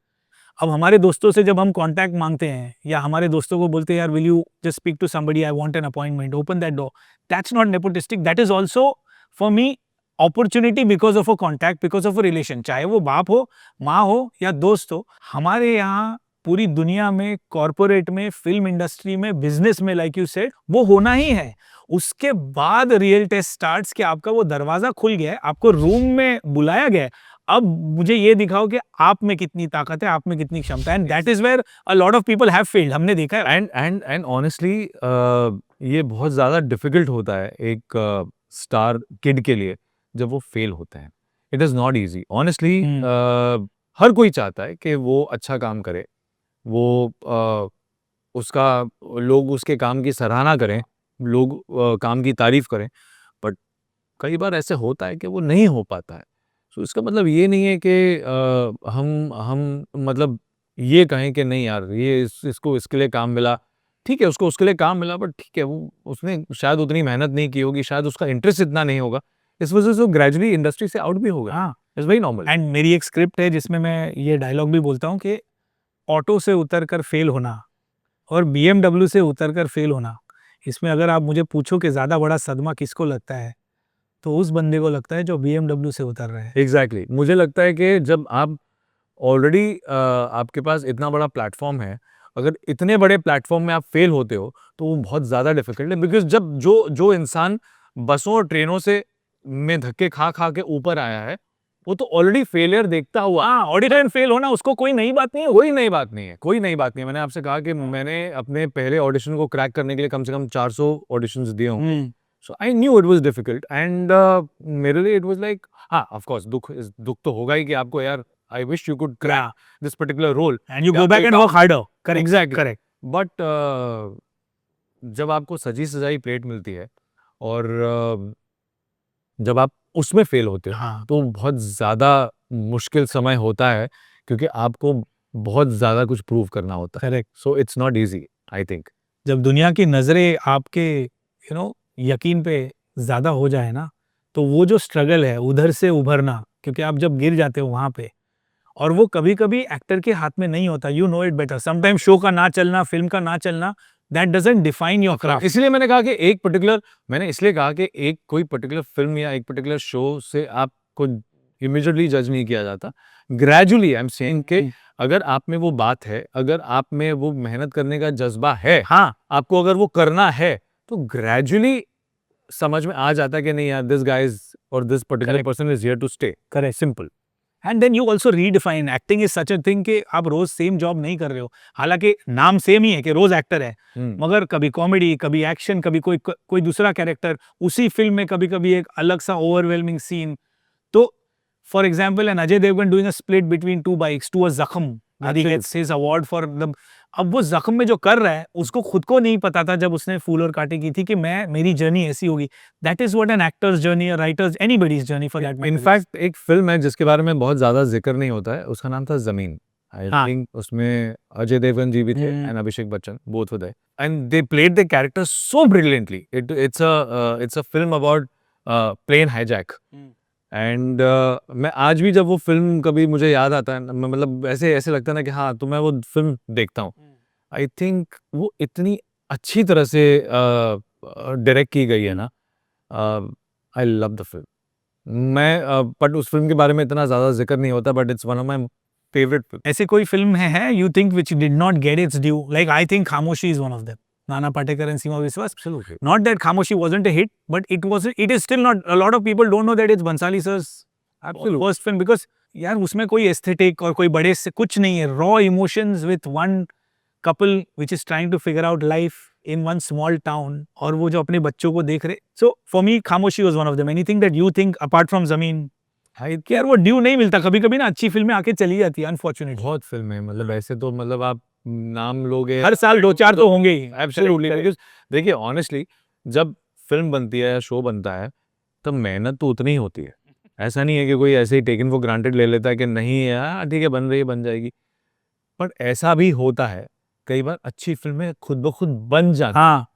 अब हमारे दोस्तों से जब हम कांटेक्ट मांगते हैं या हमारे दोस्तों को बोलते हैं यार will you just speak to somebody, I want an appointment, open that door, that's not nepotistic. That is also for me opportunity because of a contact, because of a relation, चाहे वो बाप हो, माँ हो या दोस्त हो। हमारे यहाँ पूरी दुनिया में, कॉर्पोरेट में, फिल्म इंडस्ट्री में, बिजनेस में, लाइक यू सेड, वो होना ही है। उसके बाद रियल टेस्ट स्टार्ट्स कि आपका वो दरवाजा खुल गया है, आपको रूम में बुलाया गया है, अब मुझे ये दिखाओ कि आप में कितनी ताकत है, आप में कितनी क्षमता है, and that is where a lot of people have failed, हमने देखा है। एंड ऑनेस्टली ये बहुत ज़्यादा डिफिकल्ट होता है एक स्टार किड के लिए जब वो फेल होते हैं। It is not easy honestly. हर कोई चाहता है कि वो अच्छा काम करे, वो उसका लोग उसके काम की सराहना करें, लोग काम की तारीफ करें, बट कई बार ऐसे होता है कि वो नहीं हो पाता है। सो इसका मतलब ये नहीं है कि हम मतलब ये कहें कि नहीं यार ये इसको इसके लिए काम मिला, ठीक है उसको उसके लिए काम मिला, बट ठीक है वो उसने शायद उतनी मेहनत नहीं की होगी, शायद उसका इंटरेस्ट इतना नहीं होगा, इस वजह से वो ग्रेजुअली इंडस्ट्री से आउट भी होगा। हाँ, इट्स वेरी नॉर्मल। एंड मेरी एक स्क्रिप्ट है जिसमें मैं ये डायलॉग भी बोलता हूँ कि ऑटो से उतरकर फेल होना और BMW से उतरकर फेल होना, इसमें अगर आप मुझे पूछो कि ज़्यादा बड़ा सदमा किसको लगता है, तो उस बंदे को लगता है जो BMW से उतर रहा है। एग्जैक्टली मुझे लगता है कि जब आप ऑलरेडी आपके पास इतना बड़ा प्लेटफॉर्म है, अगर इतने बड़े प्लेटफॉर्म में आप फेल होते हो तो वो बहुत ज़्यादा डिफिकल्ट है, बिकॉज जब जो जो इंसान बसों और ट्रेनों से में धक्के खा खा के ऊपर आया है वो तो ऑलरेडी फेलियर देखता हुआ। हाँ, ऑडिशन फेल होना उसको कोई नई बात नहीं है। कोई नई बात नहीं है, कोई नई बात नहीं है। मैंने आपसे कहा कि मैंने अपने पहले ऑडिशन को क्रैक करने के लिए कम से कम 400 ऑडिशंस दिए होंगे। So I knew it was difficult and मेरे लिए इट वाज लाइक हाँ ऑफ कोर्स दुख तो होगा ही कि आपको यार I wish you could crack this particular role and you go back and work harder. Correct, exactly correct. But जब आपको सजी सजाई प्लेट मिलती है और जब आप उसमें फेल होते हो हाँ, तो बहुत ज़्यादा मुश्किल समय होता है क्योंकि आपको बहुत ज़्यादा कुछ प्रूव करना होता है। Correct. So it's not easy I think. जब दुनिया की नज़रें आपके यकीन पे ज़्यादा हो जाए ना, तो वो जो स्ट्रगल है उधर से उभरना, क्योंकि आप जब गिर जाते हो वहाँ पे, और वो कभी-कभी एक्टर के हाथ में नहीं होता, you know it better. Sometimes show का ना चलना, फिल्म का ना चलना, that doesn't define your craft. इसलिए मैंने कहा कि मैंने इसलिए कहा कि एक कोई पर्टिकुलर फिल्म या एक पर्टिकुलर शो से आपको इमीडिएटली जज नहीं किया जाता। ग्रेजुअली आई एम सेइंग कि अगर आप में वो बात है, अगर आप में वो मेहनत करने का जज्बा है, हाँ, आपको अगर वो करना है, तो ग्रेजुअली समझ में आ जाता है कि नहीं यार दिस गाय इज और this particular Correct. Person is here to stay. Correct. Simple. And then you also redefine acting is such a thing कि आप रोज सेम जॉब नहीं कर रहे हो, हालांकि नाम सेम ही है कि रोज एक्टर है, मगर कभी कॉमेडी, कभी एक्शन, कभी कोई दूसरा कैरेक्टर, उसी फिल्म में कभी कभी एक अलग सा ओवरवेलमिंग सीन। तो for example an Ajay Devgan doing a split between two bikes to a Zakhm, he gets his award for the। अब वो जख्म में जो कर रहा है उसको खुद को नहीं पता था जब उसने फूल और कांटे की थी कि मेरी जर्नी ऐसी होगी। That is what an actors journey, a writers, anybody's journey for that matter. In fact एक फिल्म है जिसके बारे में बहुत ज्यादा जिक्र नहीं होता है, उसका नाम था जमीन। आई हाँ। थिंक उसमें अजय देवगन जी भी थे and Abhishek Bachchan, both were there and they played the character so brilliantly. It's a film about plane hijack and मैं आज भी जब वो फिल्म कभी मुझे याद आता है मतलब ऐसे ऐसे लगता है ना कि हाँ तो मैं वो फिल्म देखता हूँ। आई थिंक वो इतनी अच्छी तरह से डायरेक्ट की गई है ना। I love the film. मैं बट उस फिल्म के बारे में इतना ज़्यादा जिक्र नहीं होता, but it's one of my favourite film. ऐसी कोई फिल्म है you think which did not gate it's due? Like I think खामोशी is one of them, Nana Patekar and सीमा विश्वास। Absolutely. Not that Khamoshi wasn't a hit, but it is still not, a lot of people don't know that it's Bhansali sir's Absolutely. first film, because यार उसमें कोई aesthetic और कोई बड़े से कुछ नहीं है, raw emotions with one couple which is trying to figure out life in one small town, और वो जो अपने बच्चों को देख रहे। सो फॉर मी खामोशी was one of them. Anything that you think apart from जमीन? कि यार वो ड्यू नहीं मिलता, कभी कभी ना अच्छी फिल्में आके चली जाती है अनफॉर्चुनेटली। बहुत फिल्में मतलब ऐसे तो मतलब आप नाम लोगे हर साल 2-4 तो होंगे ही। एब्सोल्युटली, बिकॉज देखिए ऑनेस्टली जब फिल्म बनती है या शो बनता है तब मेहनत तो उतनी ही होती है। ऐसा नहीं है कि कोई ऐसे ही टेकन फॉर ग्रांटेड ले लेता है कि नहीं यार ठीक है बन रही है बन जाएगी, बट ऐसा भी होता है कई बार अच्छी फिल्में खुद ब खुद बन जाती हैं। हाँ,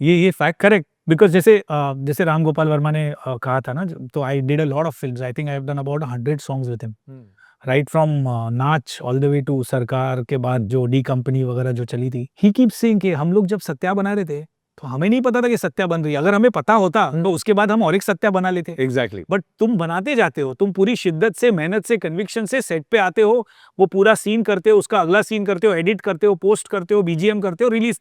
ये फैक्ट करेक्ट, बिकॉज जैसे राम गोपाल वर्मा ने कहा था ना, तो I did a lot of films, I think I have done about 100 songs with him, right from नाच ऑल द वे टू सरकार के बाद जो डी कंपनी वगैरह जो चली थी। ही कीप सेइंग कि हम लोग जब सत्या बना रहे थे तो हमें नहीं पता था कि सत्या बन रही है। अगर हमें पता होता तो उसके बाद हम और एक सत्या बना लेते। एग्जैक्टली। बट तुम बनाते जाते हो, तुम पूरी शिद्दत से, मेहनत से, कन्विक्शन से सेट पे आते हो, वो पूरा सीन करते हो, उसका अगला सीन करते हो, एडिट करते हो, पोस्ट करते हो, बीजीएम करते हो, रिलीज।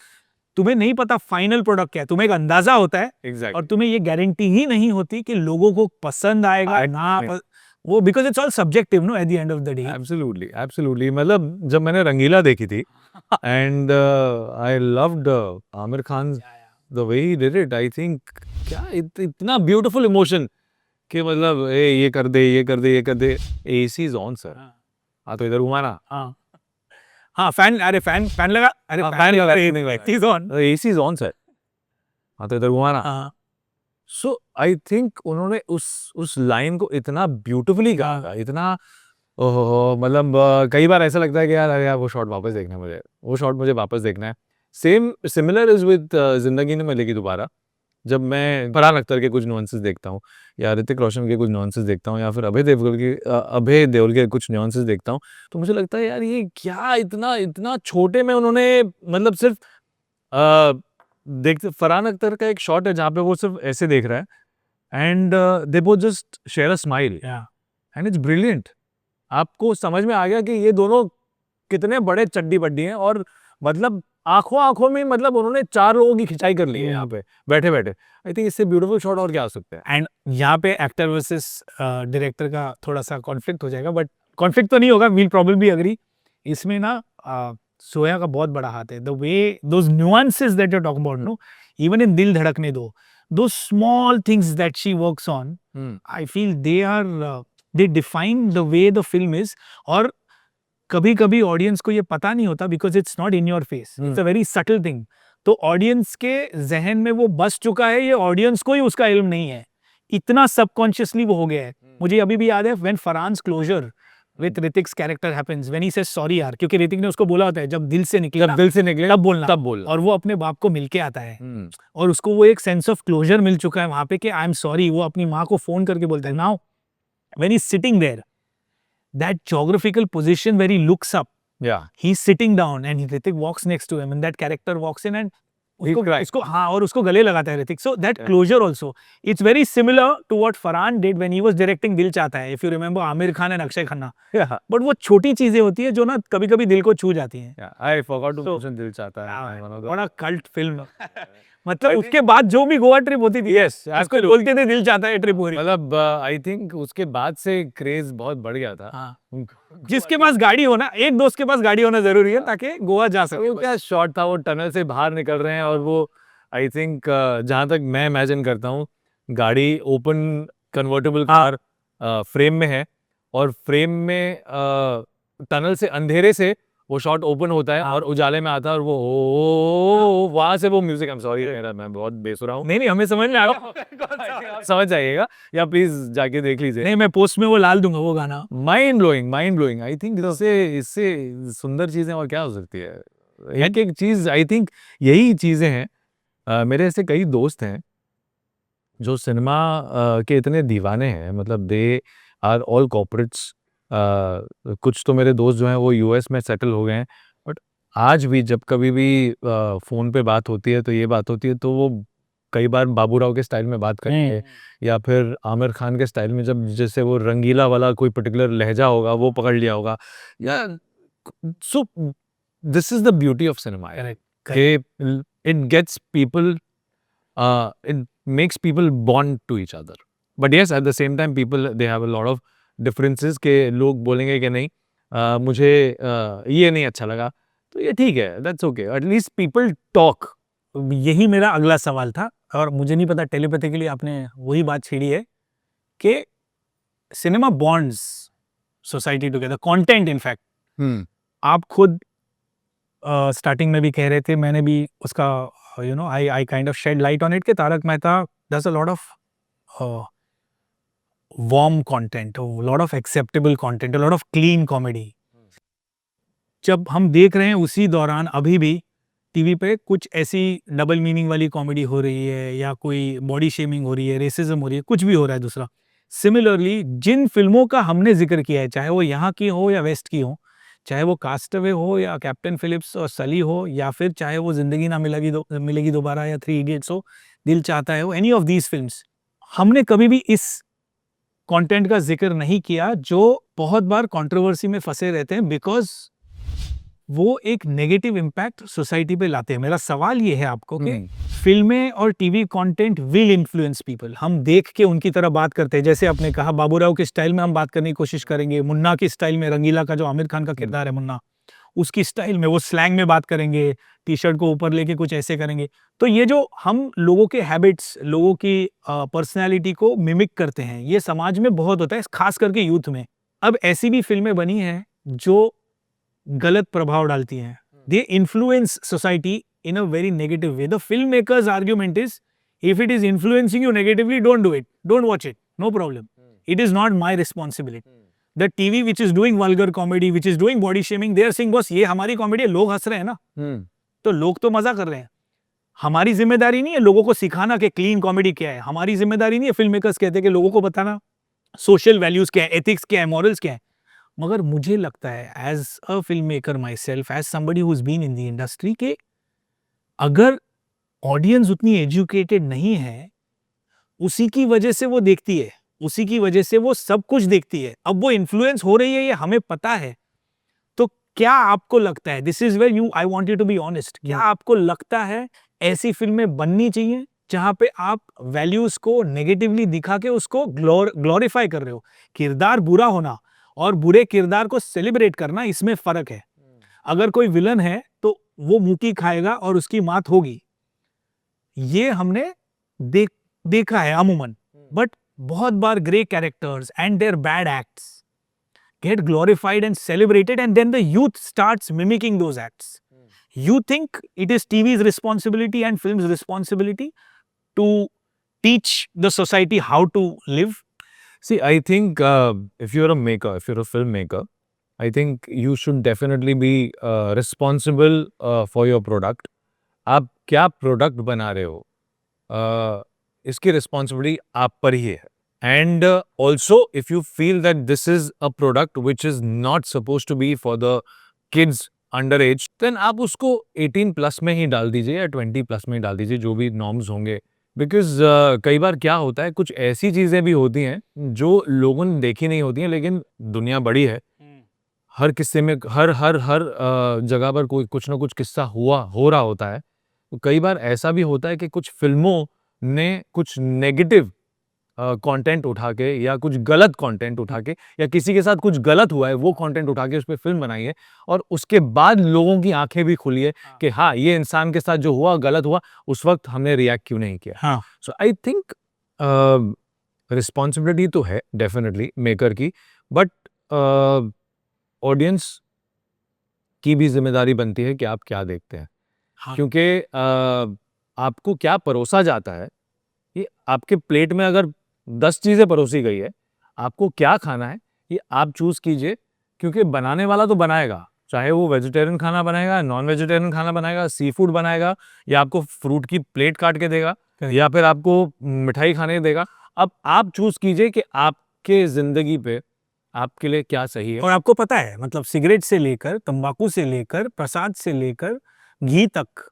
तुम्हें नहीं पता फाइनल प्रोडक्ट क्या है, तुम्हें एक अंदाजा होता है एग्जैक्टली। और तुम्हें ये गारंटी ही नहीं होती कि लोगों को पसंद आएगा ना, वो because it's all subjective no at the end of the day. Absolutely, absolutely. मतलब जब मैंने रंगीला देखी थी and I loved Aamir Khan the way he did it. I think क्या इतना ब्यूटीफुल इमोशन कि मतलब ये कर दे, ये कर दे, ये कर दे। AC is on sir. हाँ तो इधर घुमाना। हाँ फैन, अरे फैन फैन लगा, अरे फैन लगा, AC on, AC is on sir. हाँ तो इधर घुमाना। सो आई थिंक उन्होंने उस लाइन को इतना ब्यूटीफुली कहा, इतना ओहो, मतलब कई बार ऐसा लगता है कि यार अरे यार वो शॉट वापस देखना है मुझे, वो शॉट मुझे वापस देखना है। सिमिलर इज विद जिंदगी ने मिलेगी दोबारा। जब मैं फरहान अख्तर के कुछ नुआंसेस देखता हूँ या ऋतिक रोशन के कुछ नुआंसेस देखता हूँ या फिर अभय देओल के कुछ नुआंसेस देखता हूँ, तो मुझे लगता है यार ये क्या इतना छोटे में उन्होंने, मतलब सिर्फ देखते। फरहान अख्तर का एक शॉट है जहाँ पे वो सिर्फ ऐसे देख रहा है and they both just share a smile and it's brilliant. आपको समझ में आ गया कि ये दोनों कितने बड़े चड्डी बड्डी हैं और मतलब आंखों में मतलब उन्होंने 4 लोगों की खिंचाई कर ली है यहाँ पे बैठे बैठे। आई थिंक इससे ब्यूटीफुल शॉट और क्या हो सकता है। एंड यहाँ पे एक्टर वर्सेस डायरेक्टर का थोड़ा सा कॉन्फ्लिक्ट हो जाएगा, बट कॉन्फ्लिक्ट तो नहीं होगा, वील प्रॉब्लली अग्री। इसमें ना सोया का बहुत बड़ा हाथ है। The way those nuances that you talk about no, even in Dil Dhadakne Do, two small things that she works on, I feel they define the way the film is. और कभी कभी ऑडियंस को ये पता नहीं होता because it's not in your face, it's a very subtle thing. तो audience के जहन में वो बस चुका है, ये ऑडियंस को ही उसका इल्म नहीं है, इतना सबकॉन्शियसली वो हो गया है। मुझे अभी भी याद है when Farhan's closure with Hrithik's character happens, when he says sorry यार, क्योंकि ऋतिक ने उसको बोला होता है जब दिल से निकले तब बोलना, और वो अपने बाप को मिलके आता है और उसको वो एक सेंस ऑफ क्लोजर मिल चुका है वहां पे कि आई एम सॉरी। वो अपनी माँ को फोन करके बोलता है। Now when he is sitting there, that geographical position where he looks up, he's sitting down and Hrithik walks next to him and that character walks in and उसको गले लगाता है Hrithik. So that closure also, it's very similar to what Farhan did when he was directing दिल चाहता है, if you remember Aamir Khan and Akshay Khanna. But वो छोटी चीजें होती है जो ना कभी कभी दिल को छू जाती हैं। I forgot to mention दिल चाहता है, बड़ा कल्ट फिल्म। मतलब उसके बाद जो भी गोवा ट्रिप होती थी, उसको बोलते थे दिल चाहता है ट्रिप हो रही। मतलब आई थिंक उसके बाद से क्रेज बहुत बढ़ गया था। जिसके पास गाड़ी होना, एक दोस्त के पास गाड़ी होना जरूरी है ताकि गोवा जा सके। वो क्या शॉट था, वो टनल से बाहर निकल रहे हैं और वो आई थिंक जहां तक मैं इमेजिन करता हूँ, गाड़ी ओपन कन्वर्टेबल कार फ्रेम में है और फ्रेम में टनल से अंधेरे से वो शॉट ओपन होता है और उजाले में आता है और वो वहां से वो म्यूजिक, आई एम सॉरी मैं बहुत बेसुरा हूँ। नहीं हमें समझ में आ गया। समझ जाइएगा या प्लीज जाके देख लीजिए। नहीं मैं पोस्ट में वो डाल दूंगा वो गाना। Mind blowing. आई थिंक इससे सुंदर चीजें और क्या हो सकती है। एक चीज आई थिंक यही चीजें हैं। मेरे ऐसे कई दोस्त हैं जो सिनेमा के इतने दीवाने हैं, मतलब दे आर ऑल कॉर्पोरेट्स। कुछ तो मेरे दोस्त जो हैं वो यूएस में सेटल हो गए हैं, बट आज भी जब कभी भी फ़ोन पे बात होती है तो ये बात होती है तो वो कई बार बाबूराव के स्टाइल में बात करेंगे या फिर आमिर खान के स्टाइल में, जब जैसे वो रंगीला वाला कोई पर्टिकुलर लहजा होगा वो पकड़ लिया होगा। या so this is the beauty of cinema, it gets people, it makes people bond to each other. But yes at the same time people they have a lot of differences के लोग बोलेंगे कि नहीं मुझे ये नहीं अच्छा लगा, तो ये ठीक है, that's okay, at least people talk. यही मेरा अगला सवाल था और मुझे नहीं पता टेलीपैथिकली आपने वही बात छेड़ी है कि cinema bonds society together, content in fact. आप खुद स्टार्टिंग में भी कह रहे थे, मैंने भी उसका I kind of shed light on it, के Tarak Mehta does a lot of warm content, a lot of acceptable content, a lot of clean comedy। जब हम देख रहे हैं उसी दौरान अभी भी टीवी पे कुछ ऐसी डबल मीनिंग वाली कॉमेडी हो रही है या कोई बॉडी शेमिंग हो रही है, रेसिज्म हो रही है, कुछ भी हो रहा है दूसरा। सिमिलरली जिन फिल्मों का हमने जिक्र किया है, चाहे वो यहाँ की हो या वेस्ट की हो, चाहे वो कास्टअवे हो या कैप्टन फिलिप्स और सली हो, या फिर चाहे वो जिंदगी ना मिलेगी दोबारा या 3 इडियट्स हो, दिल चाहता है हो, एनी ऑफ दीज फिल्म्स, हमने कभी भी इस कंटेंट का जिक्र नहीं किया जो बहुत बार कंट्रोवर्सी में फंसे रहते हैं, बिकॉज वो एक नेगेटिव इम्पैक्ट सोसाइटी पे लाते हैं। मेरा सवाल ये है आपको कि फिल्में और TV content will influence people. हम देख के उनकी तरह बात करते हैं, जैसे आपने कहा बाबूराव के स्टाइल में हम बात करने की कोशिश करेंगे, मुन्ना की स्टाइल में, रंगीला का जो आमिर खान का किरदार है मुन्ना, उसकी स्टाइल में वो स्लैंग में बात करेंगे, टी शर्ट को ऊपर लेके कुछ ऐसे करेंगे। तो ये जो हम लोगों के हैबिट्स, लोगों की पर्सनैलिटी को मिमिक करते हैं, ये समाज में बहुत होता है, खास करके यूथ में। अब ऐसी भी फिल्में बनी हैं जो गलत प्रभाव डालती हैं, they influence society in a very negative way. The filmmaker's argument is, if it is influencing you negatively, don't do it. Don't watch it. No problem. It is not my responsibility. The TV which is doing vulgar comedy, which is doing body shaming, they are saying, boss, ये हमारी comedy है, लोग हंस रहे हैं ना, तो लोग तो मजा कर रहे हैं। हमारी जिम्मेदारी नहीं है लोगों को सिखाना कि क्लीन कॉमेडी क्या है। हमारी जिम्मेदारी नहीं है, फिल्म मेकर्स कहते हैं कि लोगों को बताना सोशल वैल्यूज क्या है, एथिक्स क्या है, मॉरल्स क्या है। मगर मुझे लगता है as a film maker myself, as somebody who is been in the industry, के अगर ऑडियंस उतनी एजुकेटेड नहीं है, उसी की वजह से वो देखती है, उसी की वजह से वो सब कुछ देखती है, अब वो इन्फ्लुएंस हो रही है ये हमें पता है, तो क्या आपको लगता है, this is where you I want you to be honest, क्या आपको लगता है ऐसी फिल्में बननी चाहिए जहां पे आप वैल्यूज को नेगेटिवली दिखा के उसको ग्लोरीफाई कर रहे हो? किरदार बुरा होना और बुरे किरदार को सेलिब्रेट करना, इसमें फर्क है। अगर कोई विलन है तो वो मुंह खाएगा और उसकी मात होगी, ये हमने देखा है अमूमन। बट बहुत बार grey characters and their bad acts get glorified and celebrated, and then the youth starts mimicking those acts. You think it is TV's responsibility and film's responsibility to teach the society how to live? See, I think if you're a maker, if you're a filmmaker, I think you should definitely be responsible for your product. आप क्या product बना रहे हो, इसकी responsibility आप पर ही है। And also, if you feel that this is a product which is not supposed to be for the kids underage, then आप उसको 18 प्लस में ही डाल दीजिए या 20 प्लस में ही डाल दीजिए, जो भी नॉर्म्स होंगे। बिकॉज कई बार क्या होता है, कुछ ऐसी चीज़ें भी होती हैं जो लोगों ने देखी नहीं होती हैं, लेकिन दुनिया बड़ी है, हर किस्से में हर जगह पर कोई कुछ ना कुछ किस्सा हो रहा होता है। तो कई बार ऐसा भी होता है कि कुछ फिल्मों ने कुछ नेगेटिव कंटेंट उठा के या कुछ गलत कंटेंट उठा के या किसी के साथ कुछ गलत हुआ है वो कंटेंट उठा के उस पर फिल्म बनाई है, और उसके बाद लोगों की आंखें भी खुली है कि हाँ, ये इंसान के साथ जो हुआ गलत हुआ, उस वक्त हमने रिएक्ट क्यों नहीं किया। सो आई थिंक रिस्पॉन्सिबिलिटी तो है डेफिनेटली मेकर की, बट ऑडियंस की भी जिम्मेदारी बनती है कि आप क्या देखते हैं। क्योंकि आपको क्या परोसा जाता है, ये आपके प्लेट में अगर 10 चीज़ें परोसी गई है, आपको क्या खाना है ये आप चूज़ कीजिए। क्योंकि बनाने वाला तो बनाएगा, चाहे वो वेजिटेरियन खाना बनाएगा, नॉन वेजिटेरियन खाना बनाएगा, सी फूड बनाएगा, या आपको फ्रूट की प्लेट काट के देगा, या फिर आपको मिठाई खाने देगा। अब आप चूज़ कीजिए कि आपके ज़िंदगी पे आपके लिए क्या सही है। और आपको पता है, मतलब सिगरेट से लेकर, तंबाकू से लेकर, प्रसाद से लेकर घी तक,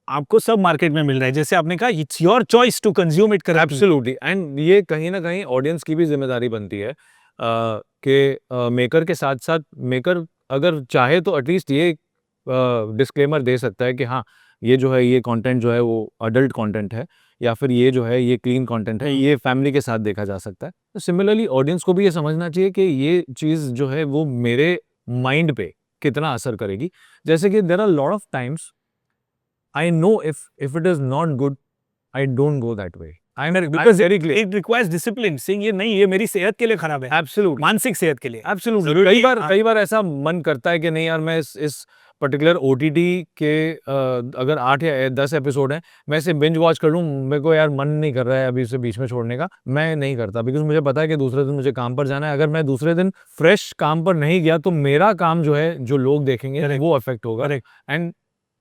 आपको सब मार्केट में मिल रहा है। जैसे आपने कहा, it's your choice to consume it correctly. Absolutely. And ये कहीं ना कहीं ऑडियंस की भी जिम्मेदारी बनती है कि मेकर के साथ साथ मेकर अगर चाहे तो एटलीस्ट ये डिस्क्लेमर दे सकता है कि हाँ, ये जो है ये कंटेंट जो है वो अडल्ट कंटेंट है, या फिर ये जो है ये क्लीन कंटेंट है, ये फैमिली के साथ देखा जा सकता है। तो सिमिलरली ऑडियंस को भी ये समझना चाहिए कि ये चीज़ जो है वो मेरे माइंड पे कितना असर करेगी। जैसे कि there are lot of times I know if it is not good, I don't go that way. Because it requires discipline. Saying ये नहीं, ये मेरी सेहत के लिए खराब है। Absolutely. मानसिक सेहत के लिए। Absolutely. कई बार ऐसा मन करता है कि नहीं यार, मैं इस पर्टिकुलर OTT के अगर 8 या 10 एपिसोड हैं, मैं इसे बिंज वॉच कर लूँ, मेरे को यार मन नहीं कर रहा है अभी इसे बीच में छोड़ने का। मैं नहीं करता, बिकॉज मुझे पता है कि दूसरे दिन मुझे काम पर जाना है। अगर मैं दूसरे दिन फ्रेश काम पर नहीं गया तो मेरा काम जो है, जो लोग देखेंगे, वो अफेक्ट होगा। And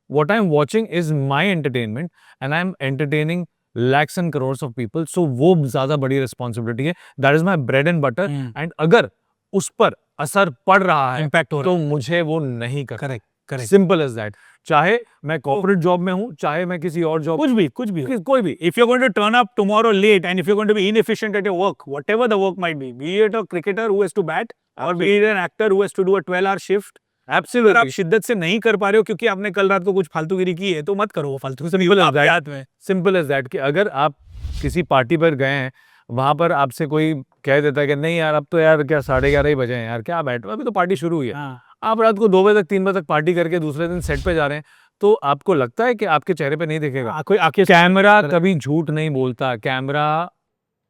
what I'm watching is my entertainment and I'm entertaining lakhs and crores of people, so वो ज़्यादा बड़ी responsibility है। That is my bread and butter। and अगर उस पर असर पड़ रहा है इम्पैक्ट हो रहा तो मुझे वो नहीं करना। Correct correct simple as that. चाहे मैं कॉर्पोरेट जॉब में हूँ, चाहे मैं किसी और जॉब, कुछ भी कोई भी। if you're going to turn up tomorrow late and if you're going to be inefficient at your work, whatever the work might be it a cricketer who has to bat or be it an actor who has to do a 12-hour shift, अगर आप absolutely शिद्दत से नहीं कर पा रहे हो क्योंकि आपने कल रात को कुछ फालतूगिरी की है तो मत करो वो फालतू में। सिंपल एज दैट कि अगर आप किसी पार्टी पर गए हैं, वहां पर आपसे कोई कह देता है कि नहीं यार अब तो यार क्या 11:30 ही बजे हैं यार, क्या बैठो अभी तो पार्टी शुरू हुई है। हाँ, आप रात को 2 बजे तक 3 बजे तक पार्टी करके दूसरे दिन सेट पे जा रहे हैं, तो आपको लगता है कि आपके चेहरे पे नहीं दिखेगा? कोई आके कैमरा कभी झूठ नहीं बोलता। कैमरा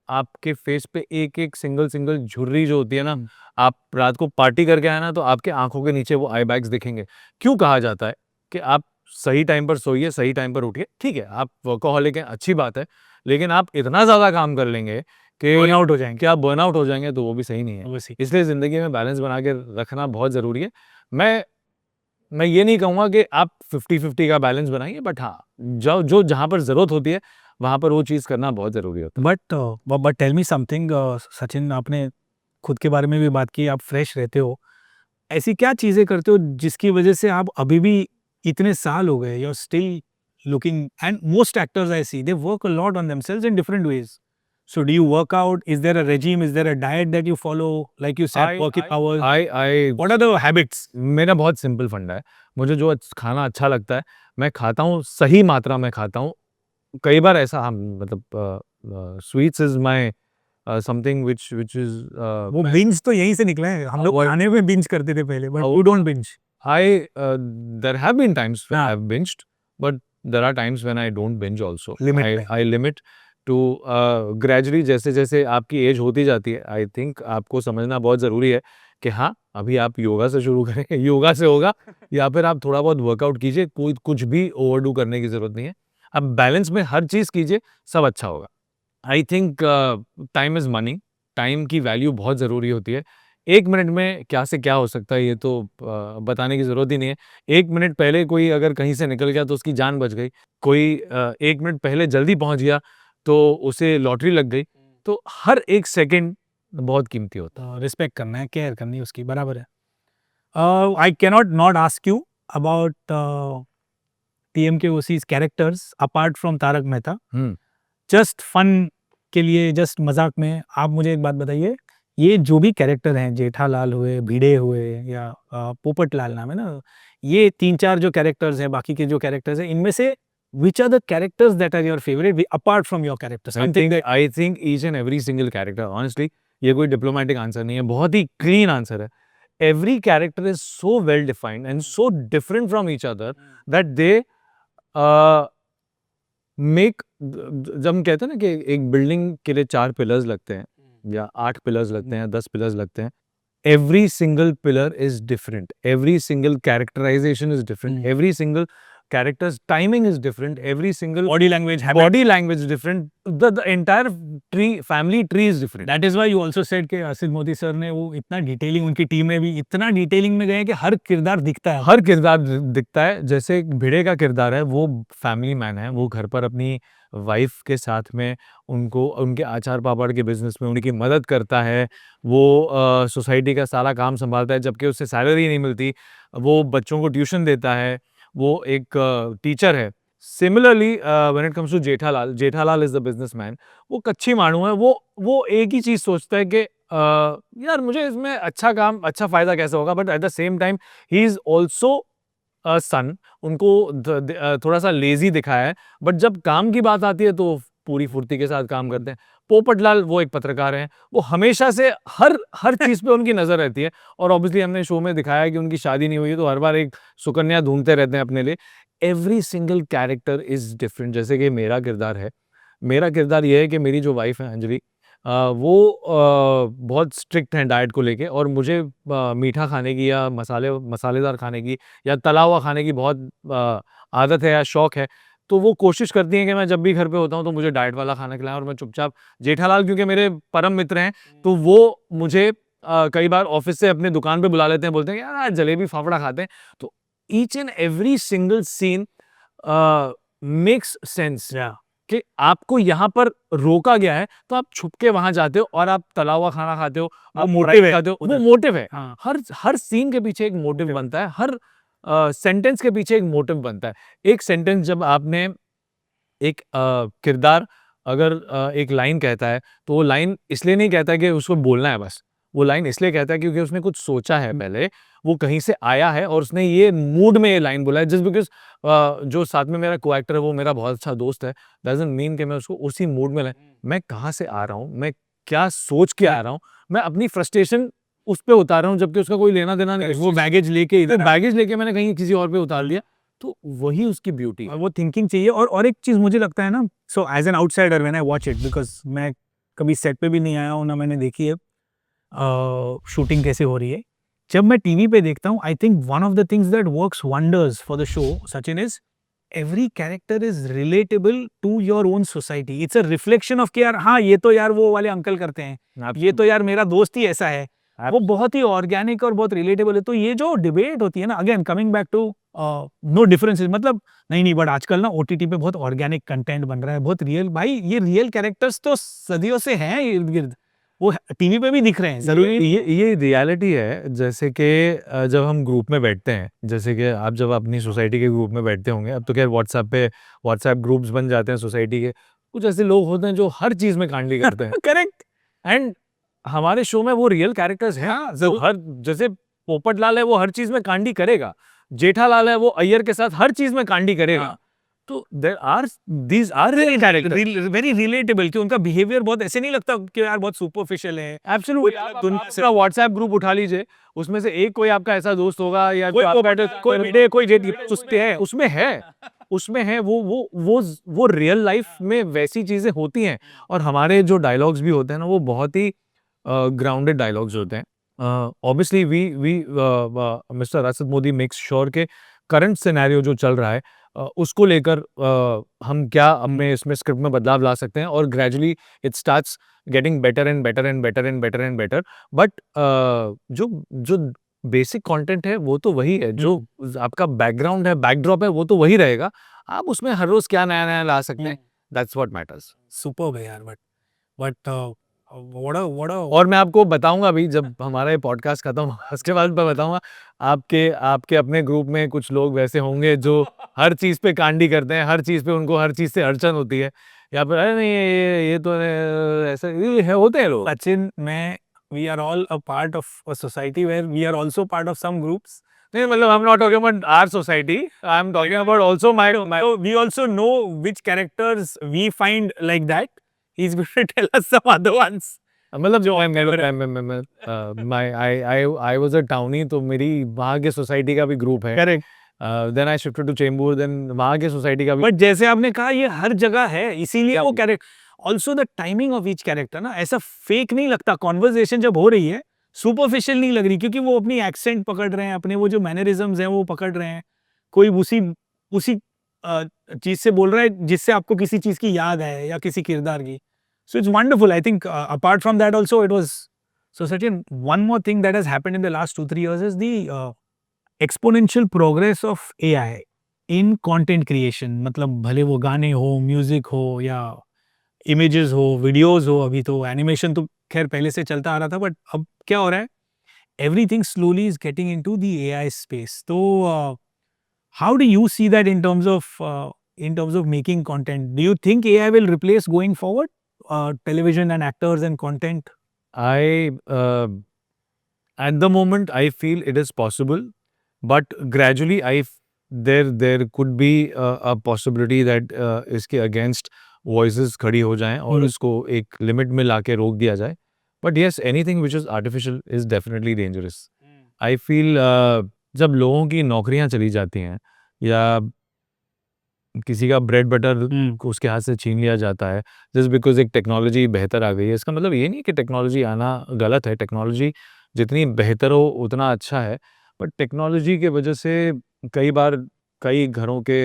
आपके फेस पे एक एक सिंगल झुर्री जो होती है ना, आप रात को पार्टी करके आए ना तो आपके आंखों के नीचे वो आई बैग्स दिखेंगे। क्यों कहा जाता है कि आप सही टाइम पर सोइए, सही टाइम पर उठिए। ठीक है, आप वर्कहॉलिक हैं, अच्छी बात है, लेकिन आप इतना ज्यादा काम कर लेंगे कि बर्नआउट हो जाएंगे। क्या बर्नआउट हो जाएंगे, तो वो भी सही नहीं है। Obviously. इसलिए ज़िंदगी में बैलेंस बना के रखना बहुत ज़रूरी है। मैं ये नहीं कहूँगा कि आप 50-50 का बैलेंस बनाइए, बट हाँ, जो जहाँ पर ज़रूरत होती है, वहाँ पर वो चीज़ करना बहुत ज़रूरी होता है। But tell me something Sachin, आपने खुद के बारे में भी बात की, आप फ्रेश रहते हो, ऐसी क्या चीजें करते हो जिसकी वजह से आप अभी भी इतने साल हो गए, you are still looking, and most actors I see they work a lot on themselves in different ways, so do you work out, is there a regime, is there a diet that you follow, like you said working hours, what are the habits? मेरा बहुत simple फंडा है। मुझे जो खाना अच्छा लगता है, मैं खाता हूँ, सही मात्रा में खाता हूँ। कई बार ऐसा हम मतलब sweets is my something which is वो बिंज तो यहीं से निकला है, हम लोग खाने में बिंज करते थे पहले, but you don't binge. there have been times when हाँ. I've binged, but there are times when I don't binge also. Limit में. I limit to gradually, जैसे-जैसे आपकी एज होती जाती है, आई थिंक आपको समझना बहुत ज़रूरी है कि हाँ, अभी आप योगा से शुरू करें, योगा से होगा, या फिर आप थोड़ा बहुत वर्कआउट कीजिए, कोई कुछ भी ओवरडू करने की ज़रूरत नहीं है। आप बैलेंस में हर चीज़ कीजिए, सब अच्छा होगा। I think time is money, time की वैल्यू बहुत ज़रूरी होती है। 1 मिनट में क्या से क्या हो सकता है, ये तो बताने की ज़रूरत ही नहीं है। 1 मिनट पहले कोई अगर कहीं से निकल गया तो उसकी जान बच गई। कोई 1 मिनट पहले जल्दी पहुँच गया तो उसे लॉटरी लग गई। तो हर एक सेकंड बहुत कीमती होता है। रिस्पेक्ट करना है, केयर करनी है उसकी, बराबर है। I cannot not ask you about TMKOC's characters apart from Tarak Mehta. Just fun के लिए, जस्ट मजाक में, आप मुझे एक बात बताइए, ये जो भी कैरेक्टर हैं, जेठालाल हुए, भिड़े हुए, या पोपटलाल नाम है ना, ये 3-4 जो कैरेक्टर्स हैं, बाकी के जो कैरेक्टर्स हैं, इनमें से which are the characters that are your favorite apart from your characters? I think each and every single character, honestly, ये कोई डिप्लोमेटिक आंसर नहीं है, बहुत ही क्लीन आंसर है। Every character is so well defined and so different from each other that they make, जब हम कहते हैं ना कि एक बिल्डिंग के लिए 4 पिलर्स लगते हैं या 8 पिलर्स लगते हैं, 10 पिलर्स लगते हैं, every single pillar is different, every single characterization is different, every single character's timing is different, every single body language, body language is different, the entire tree, family tree is different. That is why you also said कि Asif Modi sir ने वो इतना detailing, उनकी team में भी इतना detailing में गए कि हर किरदार दिखता है, हर किरदार दिखता है। जैसे भिड़े का किरदार है, वो फैमिली मैन है, वो घर पर अपनी वाइफ के साथ में उनको उनके आचार पापड़ के बिजनेस में उनकी मदद करता है, वो सोसाइटी का सारा काम संभालता है, जबकि उससे सैलरी नहीं मिलती, वो बच्चों को ट्यूशन देता है, वो एक टीचर है। Similarly when it comes to Jethalal is the businessman. वो कच्ची मानू है, वो एक ही चीज़ सोचता है कि यार मुझे इसमें अच्छा फ़ायदा कैसे होगा, but at the same time he is also a son. उनको थोड़ा सा लेज़ी दिखाया है, बट जब काम की बात आती है तो पूरी फुर्ती के साथ काम करते हैं। पोपटलाल वो एक पत्रकार हैं, वो हमेशा से हर चीज़ पे उनकी नज़र रहती है, और ऑब्वियसली हमने शो में दिखाया है कि उनकी शादी नहीं हुई है, तो हर बार एक सुकन्या ढूंढते रहते हैं अपने लिए। Every single character is different. जैसे कि मेरा किरदार ये है कि मेरी जो वाइफ है अंजलि, वो बहुत स्ट्रिक्ट हैं डाइट को लेके, और मुझे मीठा खाने की या मसालेदार खाने की या तला हुआ खाने की बहुत आदत है या शौक़ है। तो वो कोशिश करती हैं कि मैं जब भी घर पे होता हूँ तो मुझे डाइट वाला खाना खिलाएं, और मैं चुपचाप, जेठालाल क्योंकि मेरे परम मित्र हैं, तो वो मुझे कई बार ऑफिस से अपने दुकान पे बुला लेते हैं, बोलते हैं यार आज जलेबी फाफड़ा खाते हैं। तो each and every single scene makes sense. कि आपको यहाँ पर रोका गया है तो आप छुप के वहां जाते हो और आप तला हुआ खाना खाते हो, वो आप मोटिव फ्राइड है खाते हो, वो उधर। मोटिव है। हाँ हर सीन के पीछे एक मोटिव बनता है, हर सेंटेंस के पीछे एक मोटिव बनता है। एक सेंटेंस जब आपने एक किरदार अगर एक लाइन कहता है तो वो लाइन इसलिए नहीं कहता कि उसको बोलना है बस, वो लाइन इसलिए कहता है क्योंकि उसने कुछ सोचा है पहले, वो कहीं से आया है और उसने ये मूड में ये लाइन बोला है। जस्ट बिकॉज जो साथ में मेरा को एक्टर है वो मेरा बहुत अच्छा दोस्त है, डजंट मीन कि मैं उसको उसी मूड में मैं कहाँ से आ रहा हूँ, मैं क्या सोच के आ रहा हूँ, मैं अपनी फ्रस्ट्रेशन उस पे उतार रहा हूँ जबकि उसका कोई लेना देना नहीं। वो बैगेज लेके वो इधर बैगेज लेके मैंने कहीं किसी और पे उतार लिया, तो वही उसकी ब्यूटी है। और वो थिंकिंग चाहिए। और एक चीज मुझे लगता है ना, so as an outsider when I watch it, because मैं कभी सेट पे भी नहीं आया हूँ ना मैंने देखी है शूटिंग कैसे हो रही है, जब मैं टीवी पे देखता हूँ I think one of the things that works wonders for the show Sachin is every character is relatable to your own society. It's a reflection of कि यार हाँ ये तो यार वो वाले अंकल करते हैं, ये तो यार मेरा दोस्त ही ऐसा है। वो बहुत ही ऑर्गेनिक और बहुत रिलेटेबल है। तो ये जो डिबेट होती है ना, again coming back to no differences, मतलब नहीं बट आजकल ना ओटीटी पे बहुत ऑर्गेनिक कंटेंट बन रहा है, बहुत रियल। भाई ये रियल कैरेक्टर्स तो सदियों से हैं इर्द गिर्द, वो टीवी पे भी दिख रहे हैं। जरूरी ये रियलिटी है। जैसे कि जब हम ग्रुप में बैठते हैं, जैसे कि आप जब अपनी सोसाइटी के ग्रुप में बैठते होंगे, अब तो खैर व्हाट्सएप ग्रुप्स बन जाते हैं सोसाइटी के, कुछ ऐसे लोग होते हैं जो हर चीज में कांडी करते हैं। करेक्ट। एंड हमारे शो में वो रियल कैरेक्टर्स हैं। हाँ, जो हर जैसे पोपटलाल है वो हर चीज में कांडी करेगा, जेठालाल है वो अय्यर के साथ हर चीज में कांडी करेगा। हाँ। तो these are real character, very relatable, कि उनका बिहेवियर बहुत ऐसे नहीं लगता कि यार बहुत सुपरफिशियल है। एब्सोल्युटली। कोई आप अलग दुनिया से- अपना व्हाट्सएप ग्रुप उठा लीजिए, उसमें से एक कोई आपका ऐसा दोस्त होगा या कोई जो आपका कोई भिड़े कोई जेठ सुस्ते है। उसमें है वो रियल लाइफ में वैसी चीजें होती हैं। और हमारे जो डायलॉग्स भी होते हैं ना, वो बहुत ही ग्राउंडेड डायलॉग्स होते हैं। Obviously we mister Rashid Modi makes sure के करंट सिनेरियो जो चल रहा है उसको लेकर हम क्या अपने इसमें स्क्रिप्ट में बदलाव ला सकते हैं, और gradually it starts getting better and better and better and better and better. But जो जो बेसिक कंटेंट है वो तो वही है, जो आपका बैकग्राउंड है, बैकड्रॉप है, वो तो वही रहेगा। आप उसमें हर रोज क्या नया नया ला सकते हैं, दैट्स व्हाट मैटर्स। सुपर्ब है यार। बट व्हाट और मैं आपको बताऊंगा अभी जब हमारा ये पॉडकास्ट खत्म होगा उसके बाद मैं बताऊंगा, आपके आपके अपने ग्रुप में कुछ लोग वैसे होंगे जो हर चीज पे कांडी करते हैं, हर चीज पे उनको हर चीज से अड़चन होती है, या फिर अरे नहीं ये तो ऐसे होते हैं लोग। सचिन, मैं we are all a part of a society where we are also part of some groups. नहीं मतलब I am not talking about our society, I am talking about also my So we also know which characters we find like that. He's going to tell us some other ones. मतलब जो I was a tawny, तो मेरी वहाँ के society का भी group है। Correct. Then I shifted to Chembur, then वहाँ के सोसाइटी का भी। बट जैसे आपने कहा ये हर जगह है, इसीलिए वो character, also the timing of each character ना ऐसा फेक नहीं लगता। कॉन्वर्जेशन जब हो रही है सुपरफिशियल नहीं लग रही, क्योंकि वो अपनी एक्सेंट पकड़ रहे हैं, अपने वो जो मैनरिज्म्स हैं वो पकड़ रहे हैं। कोई उसी उसी चीज से बोल रहा है जिससे आपको किसी चीज की याद है या किसी किरदार की। So it's wonderful. I think apart from that also it was, so Sachin, one more thing that has happened in the last 2-3 years is the exponential progress of AI in content creation. मतलब भले वो गाने हो, music हो, या images हो, videos हो। अभी तो एनिमेशन तो खैर पहले से चलता आ रहा था, बट अब क्या हो रहा है, everything slowly is getting into the AI space. तो how do you see that in terms of making content? Do you think AI will replace going forward television and actors and content? I at the moment I feel it is possible, but gradually there could be a possibility that इसके against voices खड़ी हो जाएं और इसको एक limit में लाके रोक दिया जाए. But yes, anything which is artificial is definitely dangerous. I feel जब लोगों की नौकरियां चली जाती हैं या किसी का ब्रेड बटर उसके हाथ से छीन लिया जाता है जस्ट बिकॉज एक टेक्नोलॉजी बेहतर आ गई है, इसका मतलब ये नहीं कि टेक्नोलॉजी आना गलत है. टेक्नोलॉजी जितनी बेहतर हो उतना अच्छा है, बट टेक्नोलॉजी के वजह से कई बार कई घरों के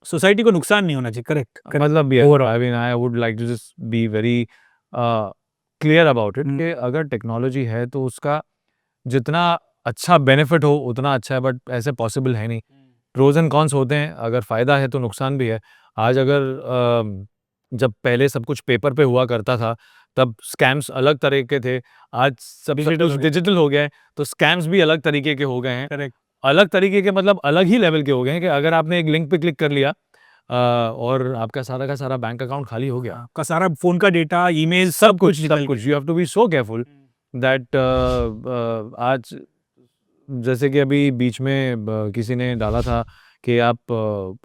सोसाइटी को नुकसान नहीं होना चाहिए. करेक्ट. मतलब I mean I would like to just be very clear about it कि अगर टेक्नोलॉजी है तो उसका जितना अच्छा बेनिफिट हो उतना अच्छा है, बट ऐसे पॉसिबल है नहीं. प्रोज एंड कॉन्स होते हैं, अगर फ़ायदा है तो नुकसान भी है. आज अगर जब पहले सब कुछ पेपर पे हुआ करता था, तब स्कैम्स अलग तरह के थे। आज सब Digital कुछ हो गया। डिजिटल हो गया है, तो स्कैम्स भी अलग तरीके के हो गए हैं। करेक्ट। अलग तरीके के मतलब अलग ही लेवल के हो गए हैं कि अगर आपने एक लिंक पे क्लिक कर लिया और आपका सारा का सारा बैंक अकाउंट खाली हो गया। आपका सारा फोन का डेटा, ईमेल, सब कुछ निकल सब कुछ गया। You have to be so careful that आज जैसे कि अभी बीच में किसी ने डाला था कि आप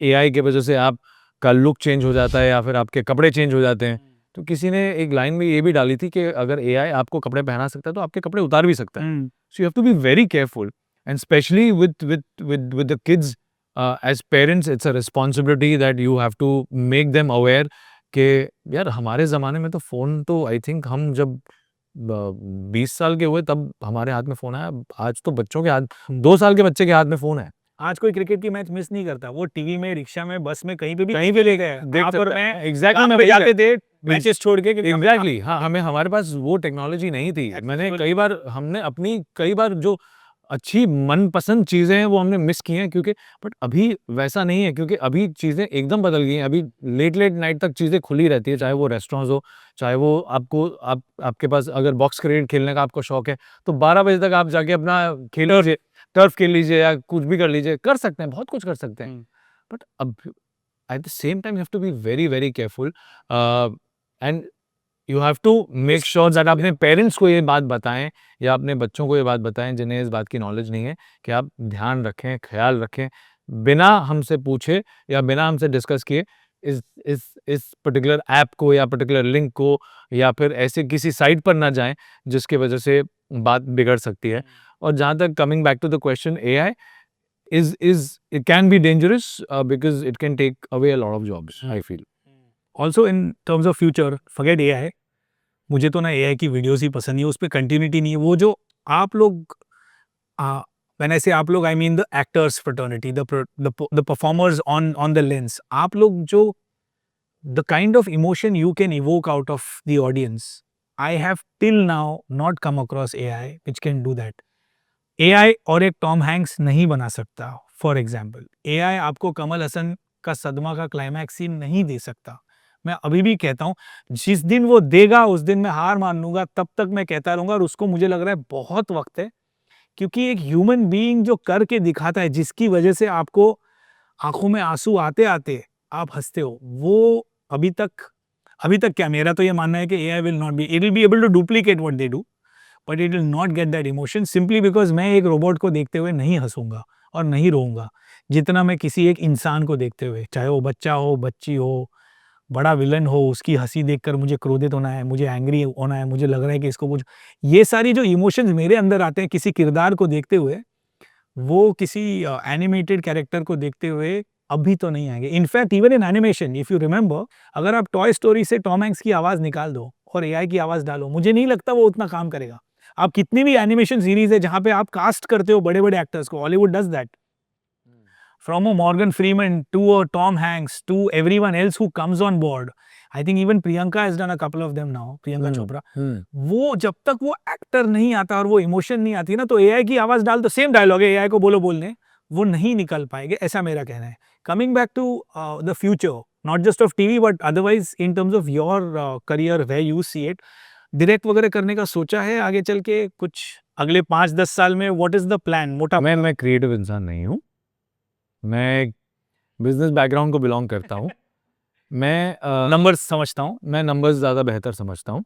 एआई की वजह से आपका लुक चेंज हो जाता है या फिर आपके कपड़े चेंज हो जाते हैं। तो किसी ने एक लाइन में ये भी डाली थी कि अगर एआई आपको कपड़े पहना सकता है तो आपके कपड़े उतार भी सकता है। So you have to be very careful and specially with the kids as parents it's a responsibility that you have to make them aware कि यार हमारे ज़माने में तो फ़ोन तो आई थिंक हम जब 20 साल के हुए तब हमारे हाथ में फ़ोन आया। आज तो बच्चों के हाथ 2 साल के बच्चे के हाथ में फ़ोन है। आज कोई क्रिकेट की मैच मिस नहीं करता, वो टीवी में, रिक्शा में, बस में, कहीं पे ले गए। देख आप और सकता है। मैं एग्ज़ैक्टली काम मैं पे वही जाते थे मैचेस छोड़ के। एग्ज़ैक्टली हाँ, हमारे पास वो टेक्नोलॉजी नहीं थी। मैंने कई बार हमने अपनी कई बार जो अच्छी मनपसंद चीज़ें हैं वो हमने मिस की हैं क्योंकि बट अभी वैसा नहीं है क्योंकि अभी चीज़ें एकदम बदल गई हैं। अभी लेट नाइट तक चीज़ें खुली रहती है, चाहे वो रेस्टोरेंट्स हो, चाहे वो आपके पास अगर बॉक्स क्रिकेट खेलने का आपको शौक है, तो 12 बजे तक आप जाके अपना खेल लीजिए, टर्फ खेल लीजिए या कुछ भी कर लीजिए, कर सकते हैं, बहुत कुछ कर सकते हैं। बट अब at the same time you have to be very careful and you have to make sure that आप अपने पेरेंट्स को ये बात बताएं या अपने बच्चों को ये बात बताएं जिन्हें इस बात की नॉलेज नहीं है कि आप ध्यान रखें, ख्याल रखें, बिना हमसे पूछे या बिना हमसे डिस्कस किए इस पर्टिकुलर ऐप को या पर्टिकुलर लिंक को या फिर ऐसे किसी साइट पर ना जाएं जिसकी वजह से बात बिगड़ सकती है। और जहाँ तक coming back to the question AI is it can be dangerous because it can take away a lot of jobs, I feel. Also in terms of future, forget AI, मुझे तो ना एआई की वीडियोस ही पसंद नहीं है, उस पर continuity नहीं है। वो जो आप लोग, व्हेन आई से आप लोग, I mean the actors fraternity, the performers on the lens, आप लोग जो the kind of emotion you can evoke out of the audience, I have till now not come across AI which can do that. AI और एक Tom Hanks नहीं बना सकता। For example, AI आपको कमल हसन का सदमा का क्लाइमैक्स सीन नहीं दे सकता। मैं अभी भी कहता हूँ, जिस दिन वो देगा उस दिन मैं हार मान लूंगा, तब तक मैं कहता रहूंगा। और उसको मुझे लग रहा है बहुत वक्त है, क्योंकि एक ह्यूमन बीइंग जो करके दिखाता है, जिसकी वजह से आपको आंखों में आंसू आते आते आप हंसते हो, वो अभी तक क्या, मेरा तो ये मानना है कि AI will not be, it will be able to duplicate what they do, but it will not get that emotion, simply because मैं एक रोबोट को देखते हुए नहीं हंसूंगा और नहीं रोऊंगा जितना मैं किसी एक इंसान को देखते हुए, चाहे वो बच्चा हो, बच्ची हो, बड़ा विलन हो, उसकी हंसी देखकर मुझे क्रोधित होना है, मुझे एंग्री होना है, मुझे लग रहा है कि इसको कुछ, ये सारी जो इमोशंस मेरे अंदर आते हैं किसी किरदार को देखते हुए, वो किसी एनिमेटेड कैरेक्टर को देखते हुए अभी तो नहीं आएंगे। In fact even in animation, if you remember, अगर आप टॉय स्टोरी से टॉम हैंक्स की आवाज निकाल दो और एआई की आवाज डालो, मुझे नहीं लगता वो उतना काम करेगा। आप कितनी भी एनिमेशन सीरीज है जहां पे आप कास्ट करते हो बड़े बड़े एक्टर्स को, Hollywood does that, from a Morgan Freeman to a Tom Hanks to everyone else who comes on board. I think even Priyanka has done a couple of them now, Priyanka Chopra. वो जब तक वो actor नहीं आता और वो emotion नहीं आती ना, तो एआई की आवाज डाल, तो सेम डायलॉग है, एआई को बोलने, वो नहीं निकल पाएंगे, ऐसा मेरा कहना है। Coming back to the future, not just of TV but otherwise in terms of your career, where you see it, direct वगैरह करने का सोचा है आगे चल के कुछ अगले 5-10 साल में? What is the plan? मोटा मैं क्रिएटिव इंसान नहीं हूँ, मैं बिजनेस बैकग्राउंड को बिलोंग करता हूँ। मैं नंबर्स समझता हूँ, मैं नंबर्स ज़्यादा बेहतर समझता हूँ।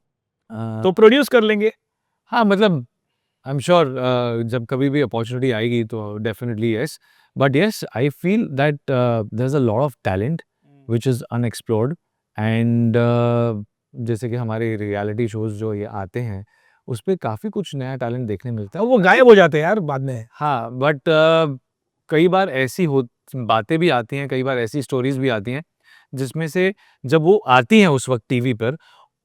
तो प्रोड्यूस कर लेंगे। हाँ मतलब आई एम श्योर जब कभी भी अपॉर्चुनिटी आएगी तो definitely yes, but yes I feel that there is a lot of talent which is unexplored and जैसे कि हमारे रियलिटी शोज जो ये आते हैं उस पर काफ़ी कुछ नया टैलेंट देखने मिलता है। वो गायब हो जाते हैं यार बाद में। हाँ बट कई बार ऐसी बातें भी आती हैं, कई बार ऐसी स्टोरीज भी आती हैं जिसमें से जब वो आती हैं उस वक्त टीवी पर,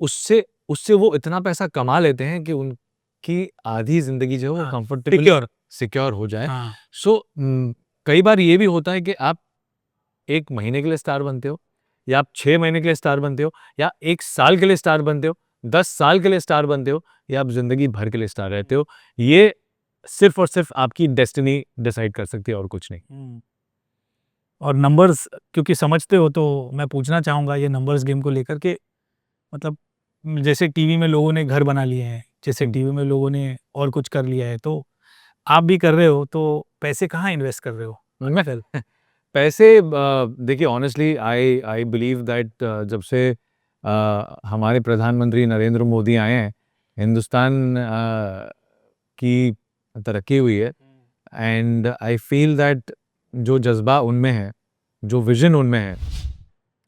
उससे वो इतना पैसा कमा लेते हैं कि उनकी आधी जिंदगी जो है वो कंफर्टेबल सिक्योर हो जाए। सो कई बार ये भी होता है कि आप 1 महीने के लिए स्टार बनते हो, या आप 6 महीने के लिए स्टार बनते हो, या 1 साल के लिए स्टार बनते हो, 10 साल के लिए स्टार बनते हो, या आप जिंदगी भर के लिए स्टार रहते हो। ये सिर्फ और सिर्फ आपकी डेस्टिनी डिसाइड कर सकती है और कुछ नहीं। और नंबर्स क्योंकि समझते हो तो मैं पूछना चाहूँगा ये नंबर्स गेम को लेकर के, मतलब जैसे टीवी में लोगों ने घर बना लिए हैं, जैसे टीवी में लोगों ने और कुछ कर लिया है, तो आप भी कर रहे हो, तो पैसे कहाँ इन्वेस्ट कर रहे हो? मैं पैसे देखिए honestly I I believe that जब से हमारे प्रधानमंत्री नरेंद्र मोदी आए हैं, हिंदुस्तान की तरक्की हुई है। एंड आई फील दैट जो जज्बा उनमें है, जो विजन उनमें है,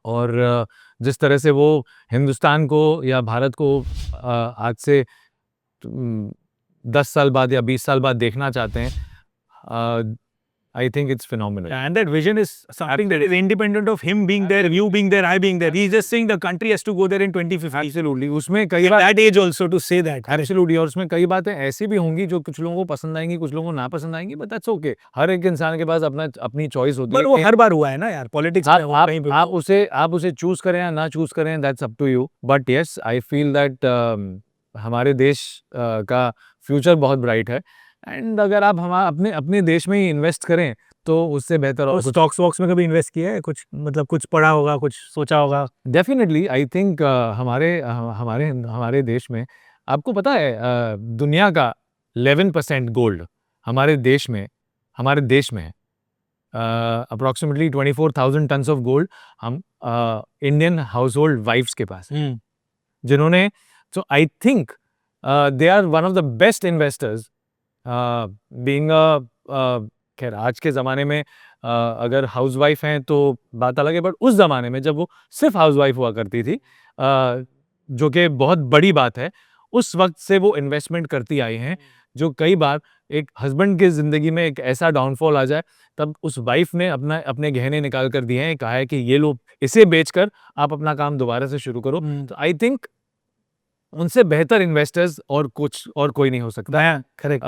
और जिस तरह से वो हिंदुस्तान को या भारत को आज से 10 साल बाद या 20 साल बाद देखना चाहते हैं, I think it's phenomenal. Yeah, and that vision is something that is independent of him being there, you being there, I being there. He's just saying the country has to go there in 2050. Absolutely. उसमें कई At बात that age also to say that. Absolutely. और उसमें कई बातें ऐसी भी होंगी जो कुछ लोगों को पसंद आएंगी, कुछ लोगों को ना पसंद आएंगी, but that's okay. हर एक इंसान के पास अपनी चॉइस होती पर है। वो हर बार हुआ है ना यार, पॉलिटिक्स में हो कहीं पे। आप उसे चूज करें या ना चूज करें, that's up to you. But yes, I feel that हमारे देश का फ्यूचर बहुत ब्राइट है। एंड अगर आप अपने अपने देश में ही इन्वेस्ट करें तो उससे बेहतर और स्टॉक्स वॉक्स में कभी इन्वेस्ट किया है कुछ, मतलब कुछ पढ़ा होगा, कुछ सोचा होगा? डेफिनेटली आई थिंक हमारे देश में, आपको पता है दुनिया का 11% गोल्ड हमारे देश में है। अप्रोक्सीमेटली 24,000 टन्स ऑफ गोल्ड हम इंडियन हाउस होल्ड वाइफ्स के पास है, जिन्होंने, so I think they are one of the best investors. Being खैर आज के ज़माने में अगर हाउसवाइफ हैं तो बात अलग है, बट उस ज़माने में जब वो सिर्फ हाउसवाइफ हुआ करती थी, जो कि बहुत बड़ी बात है, उस वक्त से वो इन्वेस्टमेंट करती आई हैं, जो कई बार एक हस्बैंड की ज़िंदगी में एक ऐसा डाउनफॉल आ जाए तब उस वाइफ ने अपने गहने निकाल कर दिए हैं, कहा है कि ये लो, इसे बेचकर आप अपना काम दोबारा से शुरू करो। तो आई थिंक उनसे बेहतर इन्वेस्टर्स और कोई नहीं हो सकता। Correct.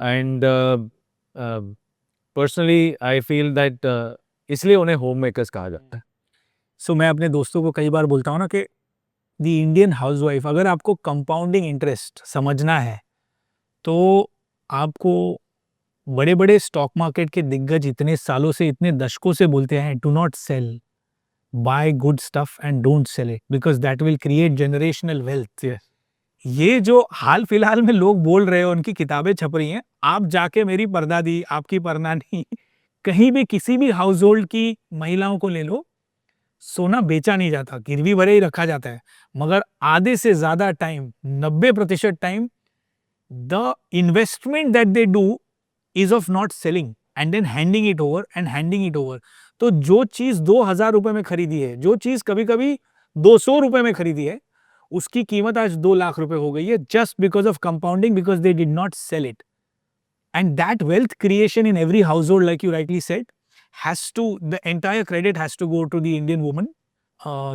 And personally I feel that इसलिए उन्हें होम मेकर्स कहा जाता है। सो मैं अपने दोस्तों को कई बार बोलता हूँ ना कि द इंडियन हाउसवाइफ, अगर आपको कंपाउंडिंग इंटरेस्ट समझना है तो आपको बड़े बड़े स्टॉक मार्केट के दिग्गज इतने सालों से, इतने दशकों से बोलते हैं, do not sell, buy good stuff and don't sell it because that will create generational wealth. ये जो हाल फिलहाल में लोग बोल रहे हो, उनकी किताबें छप रही हैं, आप जाके मेरी परदादी, आपकी परनानी, कहीं भी किसी भी हाउस होल्ड की महिलाओं को ले लो, सोना बेचा नहीं जाता, गिरवी भरे ही रखा जाता है, मगर आधे से ज्यादा time, 90% time, the investment that they do is of not selling and then handing it over. तो जो चीज 2,000 रुपए में खरीदी है, जो चीज कभी कभी 200 रुपए में खरीदी है, उसकी कीमत आज 2 लाख रुपए हो गई है, just because of compounding, because they did not sell it. And that wealth creation in every household, like you rightly said, has to, the entire credit has to go to the Indian woman।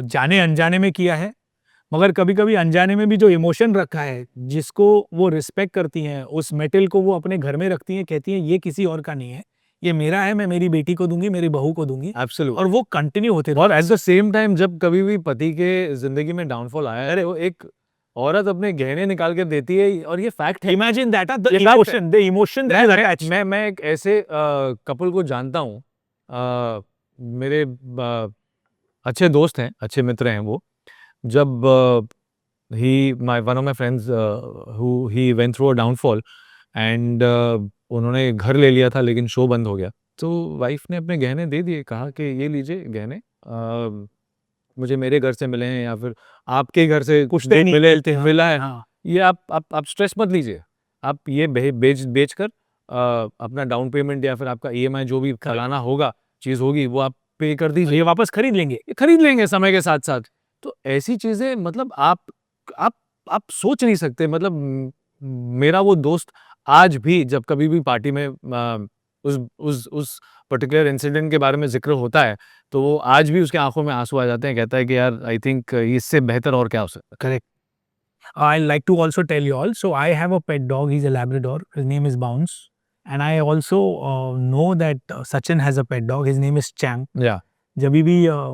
जाने अनजाने में किया है, मगर कभी कभी अनजाने में भी जो इमोशन रखा है, जिसको वो रिस्पेक्ट करती हैं, उस मेटल को वो अपने घर में रखती हैं, कहती हैं ये किसी और का नहीं है, ये मेरा है, मैं मेरी बेटी को दूंगी, मेरी बहू को दूंगी। Absolutely। और वो कंटिन्यू होते और एट द सेम टाइम जब कभी भी पति के जिंदगी में डाउनफॉल आया, अरे वो एक औरत अपने गहने निकाल के देती है, और ये फैक्ट है। Imagine that, the emotion that is attached. मैं एक ऐसे कपल को जानता हूँ, मेरे अच्छे दोस्त हैं, अच्छे मित्र हैं वो। जब one of my friends he went through a downfall and उन्होंने घर ले लिया था, लेकिन शो बंद हो गया, तो वाइफ ने अपने गहने दे दिए, कहा कि ये लीजिए गहने, मुझे मेरे घर से मिले हैं या फिर आपके घर से कुछ मिला है। हाँ। ये आप स्ट्रेस मत लीजिए, आप ये बेच कर अपना डाउन पेमेंट या फिर आपका EMI जो भी कराना होगा, चीज़ होगी, वो आप पे कर दीजिए, ये वापस खरीद लेंगे समय के साथ साथ। तो ऐसी चीज़ें, मतलब आप सोच नहीं सकते। मतलब मेरा वो दोस्त आज भी जब कभी भी पार्टी में उस पर्टिकुलर इंसिडेंट के बारे में जिक्र होता है, तो वो आज भी उसके आंखों में आंसू आ जाते हैं, कहता है कि यार आई थिंक इससे बेहतर और क्या हो सकता है। Correct. I like to also tell you all, so I have a pet dog, he's a Labrador, his name is Bounce, and I also know that Sachin has a pet dog, his name is Champ। Yeah। जब भी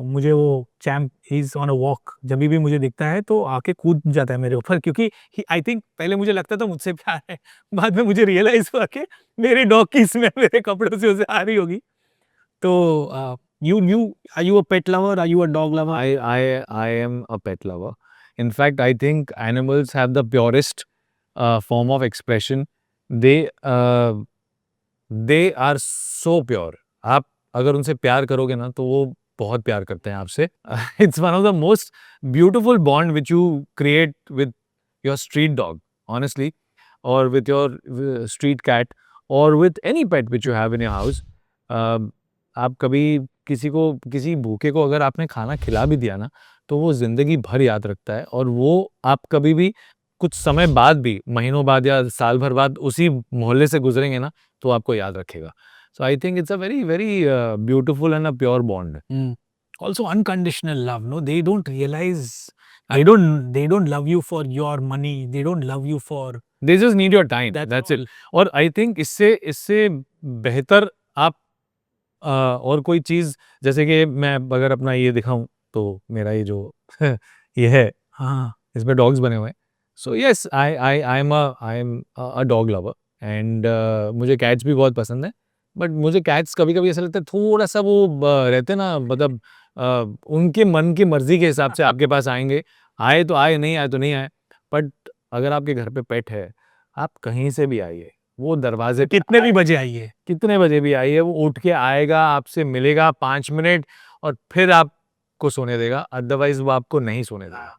मुझे वो Champ, he's on a walk, जब भी मुझे दिखता है तो आके कूद जाता है मेरे ऊपर, क्योंकि I think पहले मुझे लगता था मुझसे प्यार है, बाद में मुझे रियलाइज हुआ कि मेरे डॉग की स्मेल मेरे कपड़ों से उसे आ रही होगी। तो you are you a pet lover? Are you a dog lover? I am a pet lover. In fact, I think animals have the purest form of expression. They are so pure. आप अगर उनसे प्यार करोगे ना तो वो बहुत प्यार करते हैं आपसे. It's one of the most beautiful bond which you create with your street dog, honestly, or with your street cat, or with any pet which you have in your house. आप कभी किसी भूखे को अगर आपने खाना खिला भी दिया ना तो वो ज़िंदगी भर याद रखता है, और वो आप कभी भी कुछ समय बाद भी, महीनों बाद या साल भर बाद उसी मोहल्ले से गुजरेंगे ना तो आपको याद रखेगा. So I think it's a very, very beautiful and a pure bond. Also unconditional love, no, they don't realize, they don't love you for your money, they don't love you for They just need your time. That's it. और I think इससे बेहतर आप और कोई चीज़, जैसे कि मैं अगर अपना ये दिखाऊं तो मेरा ये जो ये है, हाँ, इसमें डॉग्स बने हुए हैं. So yes, I am a dog lover, and मुझे कैट्स भी बहुत पसंद है. बट मुझे कैट्स कभी कभी ऐसा लगता है थोड़ा सा वो रहते ना, मतलब उनके मन की मर्जी के हिसाब से आपके पास आएंगे. आए तो आए, नहीं आए तो नहीं आए. बट अगर आपके घर पे पेट है, आप कहीं से भी आइए, वो दरवाजे पे कितने भी बजे आइए, कितने बजे भी आइए, वो उठ के आएगा, आपसे मिलेगा 5 मिनट और फिर आपको सोने देगा. अदरवाइज वो आपको नहीं सोने देगा.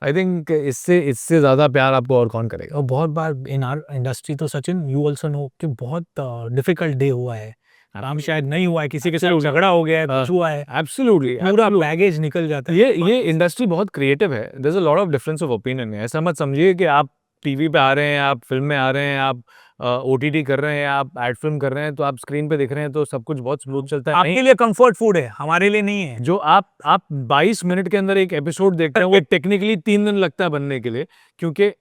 आई थिंक इससे ज़्यादा प्यार आपको और कौन करेगा. और बहुत बार इन आवर इंडस्ट्री तो सचिन यू ऑल्सो नो कि बहुत डिफिकल्ट डे हुआ है, काम शायद नहीं हुआ है, किसी के साथ झगड़ा हो गया है, कुछ हुआ है, एब्सोल्युटली पूरा बैगेज निकल जाता है. ये इंडस्ट्री बहुत क्रिएटिव है. There is a lot of difference of opinion. ऐसा मत समझिए कि आप टीवी पे आ रहे हैं, आप फिल्म में आ रहे हैं, आप ओटीटी कर रहे हैं, आप एड फिल्म कर रहे हैं, तो आप स्क्रीन पे दिख रहे हैं तो सब कुछ बहुत स्मूथ चलता है. आपके लिए कंफर्ट फूड है, हमारे लिए नहीं है. जो आप 22 मिनट के अंदर एक एपिसोड देखते हैं, वो टेक्निकली 3 दिन लगता है बनने के लिए, क्योंकि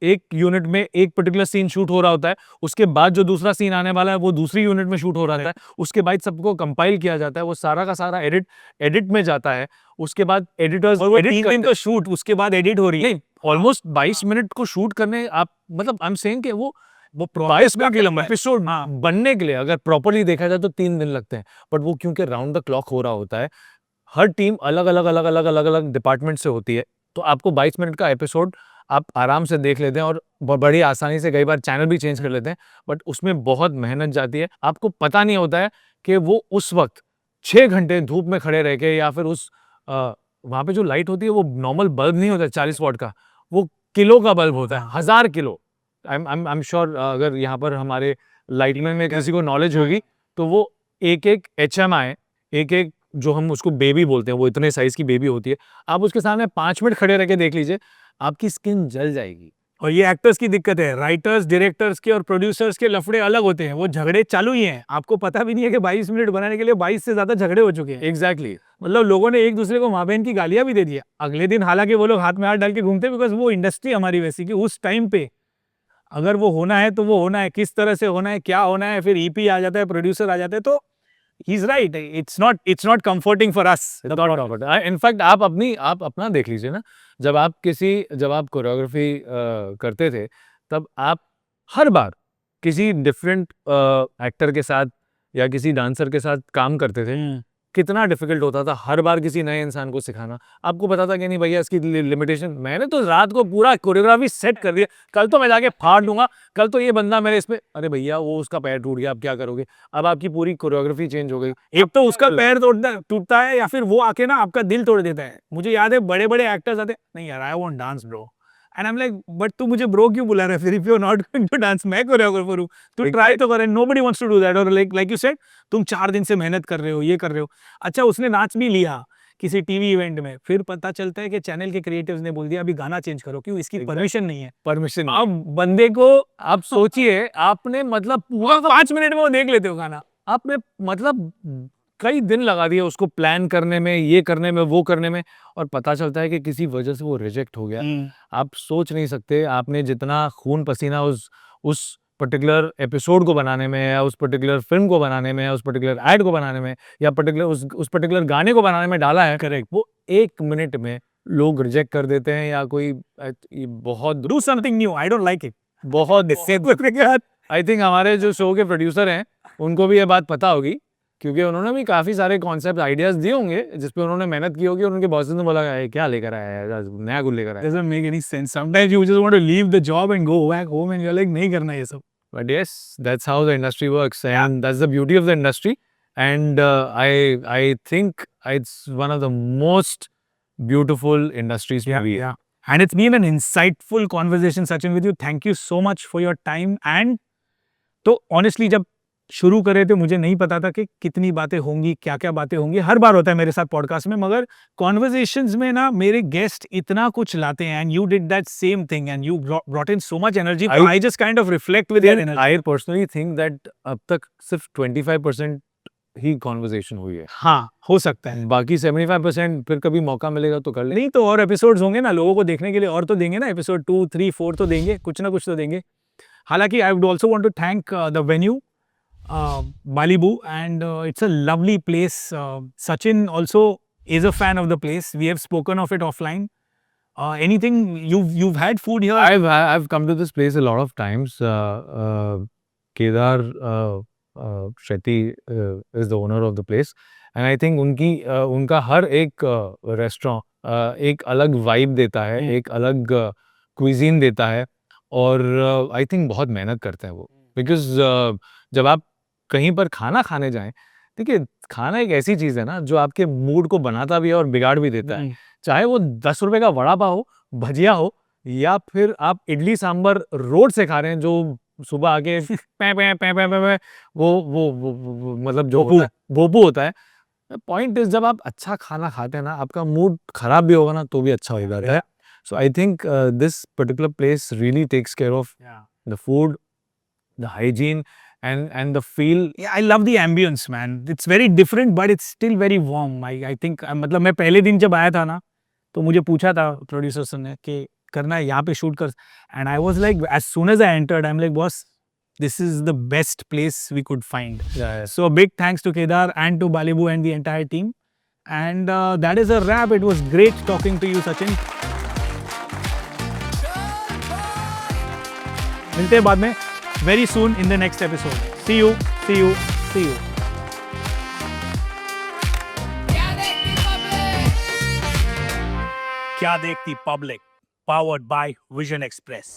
एक यूनिट में एक पर्टिकुलर सीन शूट हो रहा होता है, उसके बाद जो दूसरा सीन आने वाला है वो दूसरी यूनिट में शूट हो रहा है, उसके बाद सबको कंपाइल किया जाता है, वो सारा का सारा एडिट में जाता है, उसके बाद एडिटर्स, और वो 3 दिन तो शूट, उसके बाद एडिट हो रही है. नहीं, ऑलमोस्ट 22 मिनट को शूट करने, आप मतलब आई एम सेइंग कि वो 22 मिनट के लंबा एपिसोड बनने के लिए अगर प्रॉपर्ली देखा जाए तो 3 दिन लगते हैं. बट वो क्योंकि राउंड द क्लॉक हो रहा होता है, हर टीम अलग अलग डिपार्टमेंट से होती है, तो आपको 22 मिनट का एपिसोड आप आराम से देख लेते हैं और बड़ी आसानी से कई बार चैनल भी चेंज कर लेते हैं. बट उसमें बहुत मेहनत जाती है, आपको पता नहीं होता है कि वो उस वक्त 6 घंटे धूप में खड़े रह के, या फिर उस वहाँ पे जो लाइट होती है वो नॉर्मल बल्ब नहीं होता 40 वॉट का, वो किलो का बल्ब होता है, 1000 किलो. आई एम श्योर अगर यहाँ पर हमारे लाइटमैन में किसी को नॉलेज होगी तो वो एक HMI, एक जो हम उसको बेबी बोलते हैं, वो इतने साइज की बेबी होती है, आप उसके सामने 5 मिनट खड़े रह के देख लीजिए, आपकी स्किन जल जाएगी. और ये एक्टर्स की दिक्कत है, राइटर्स, डायरेक्टर्स के और प्रोड्यूसर्स के लफड़े अलग होते हैं, वो झगड़े चालू ही हैं, आपको पता भी नहीं है कि 22 मिनट बनाने के लिए 22 से ज्यादा झगड़े हो चुके हैं. एग्जैक्टली. मतलब लोगों ने एक दूसरे को माँ बहन की गालियां भी दे दिया अगले दिन, हालांकि वो लोग हाथ में हाथ डाल के घूमते, बिकॉज वो इंडस्ट्री हमारी वैसी कि उस टाइम पे अगर वो होना है तो वो होना है, किस तरह से होना है, क्या होना है, फिर ईपी आ जाता है, प्रोड्यूसर आ जाते हैं, तो he is right, it's not comforting for us. In fact आप अपना देख लीजिए ना, जब आप कोरियोग्राफी करते थे, तब आप हर बार किसी डिफरेंट एक्टर के साथ या किसी डांसर के साथ काम करते थे. कितना डिफिकल्ट होता था हर बार किसी नए इंसान को सिखाना. आपको पता था कि नहीं भैया इसकी लिमिटेशन, मैंने तो रात को पूरा कोरियोग्राफी सेट कर दिया, कल तो मैं जाके फाड़ दूंगा, कल तो ये बंदा मेरे इसमें, अरे भैया वो उसका पैर टूट गया, अब क्या करोगे. अब आपकी पूरी कोरियोग्राफी चेंज हो गई. एक तो उसका पैर टूटता है, या फिर वो आके ना आपका दिल तोड़ देता है. मुझे याद है बड़े बड़े एक्टर्स आते, नहीं यार I want dance bro, and I am like but तू मुझे ब्रो क्यों बुला रहा है फिर, if you are not going to dance, मैं कोरियोग्राफर हूं, तू ट्राई तो कर. Nobody wants to do that. और लाइक यू सेड, तुम 4 दिन से मेहनत कर रहे हो, ये कर रहे हो. अच्छा उसने नाच भी लिया किसी टीवी इवेंट में, फिर पता चलता है कि चैनल के क्रिएटिव्स ने बोल दिया अभी गाना चेंज करो, क्यों, इसकी परमिशन नहीं है. परमिशन. अब बंदे को आप सोचिए, आपने मतलब पूरा 5 मिनट में वो देख लेते हो गाना, आपने मतलब कई दिन लगा दिए उसको प्लान करने में, ये करने में, वो करने में, और पता चलता है कि किसी वजह से वो रिजेक्ट हो गया. आप सोच नहीं सकते आपने जितना खून पसीना उस पर्टिकुलर एपिसोड को बनाने में, या उस पर्टिकुलर फिल्म को बनाने में, या उस पर्टिकुलर एड को बनाने में, या पर्टिकुलर उस पर्टिकुलर गाने को बनाने में डाला है. करेक्ट. वो 1 मिनट में लोग रिजेक्ट कर देते हैं, या कोई बहुत do something new, I don't like it. बहुत. आई थिंक हमारे जो शो के प्रोड्यूसर हैं उनको भी ये बात पता होगी क्योंकि उन्होंने भी काफ़ी सारे कॉन्सेप्ट आइडियाज़ दिए होंगे जिस पे उन्होंने मेहनत की होगी और उनके बॉसेस ने बोला "ये क्या लेकर आया है यार, नया कुछ लेकर आया है." doesn't make any sense. Sometimes you just want to leave the job and go back home and you're like नहीं करना ये सब. But yes, that's how the industry works, and that's the beauty of the industry. And I think it's one of the most beautiful industries to be in. Yeah. And it's been an insightful conversation, Sachin, with you. Thank you so much for your time. And तो honestly जब शुरू करे थे मुझे नहीं पता था कि कितनी बातें होंगी, क्या क्या बातें होंगी. हर बार होता है मेरे साथ पॉडकास्ट में, मगर कॉन्वर्जेशंस में ना मेरे गेस्ट इतना कुछ लाते हैं. And you did that same thing and you brought in so much energy. I just kind of reflect with your energy. I personally think that अब तक सिर्फ 25% ही कॉन्वर्जेशन हुई है. हाँ, हो सकता है. बाकी 75% फिर कभी मौका मिलेगा तो कर ले. नहीं तो और एपिसोड्स होंगे ना लोगों को देखने के लिए, और तो देंगे ना. एपिसोड 2, 3, 4 तो देंगे, कुछ ना कुछ तो देंगे. हालांकि I would also want to thank the venue Malibu, and it's a lovely place. Sachin also is a fan of the place. We have spoken of it offline. Anything you've had food here? I've come to this place a lot of times. Kedar Shetty is the owner of the place, and I think उनका हर एक restaurant एक अलग vibe देता है, एक अलग cuisine देता है, और आई थिंक बहुत मेहनत करते हैं वो. बिकॉज जब आप कहीं पर खाना खाने जाएं, देखिए खाना एक ऐसी चीज़ है ना जो आपके मूड को बनाता भी है और बिगाड़ भी देता है. चाहे वो 10 रुपए का वड़ा पाव हो, भजिया हो, या फिर आप इडली सांभर रोड से खा रहे हैं जो सुबह आके पै पै पै पै पै वो मतलब जो भोपू होता है. पॉइंट इज जब आप अच्छा खाना खाते हैं ना, आपका मूड खराब भी होगा ना तो भी अच्छा होगा. So I think this particular place really takes care of the food, the hygiene, and the feel. Yeah, I love the ambience, man. It's very different, but it's still very warm. I think मतलब मैं पहले दिन जब आया था ना, तो मुझे पूछा था प्रोड्यूसर्स ने कि करना है यहाँ पे शूट कर, and I was like, as soon as I entered, I'm like, boss, this is the best place we could find. Yeah. So big thanks to Kedar and to Malibu and the entire team. And that is a wrap. It was great talking to you, Sachin. मिलते हैं बाद में very soon in the next episode. See you. क्या देखती public, powered by Vision Express.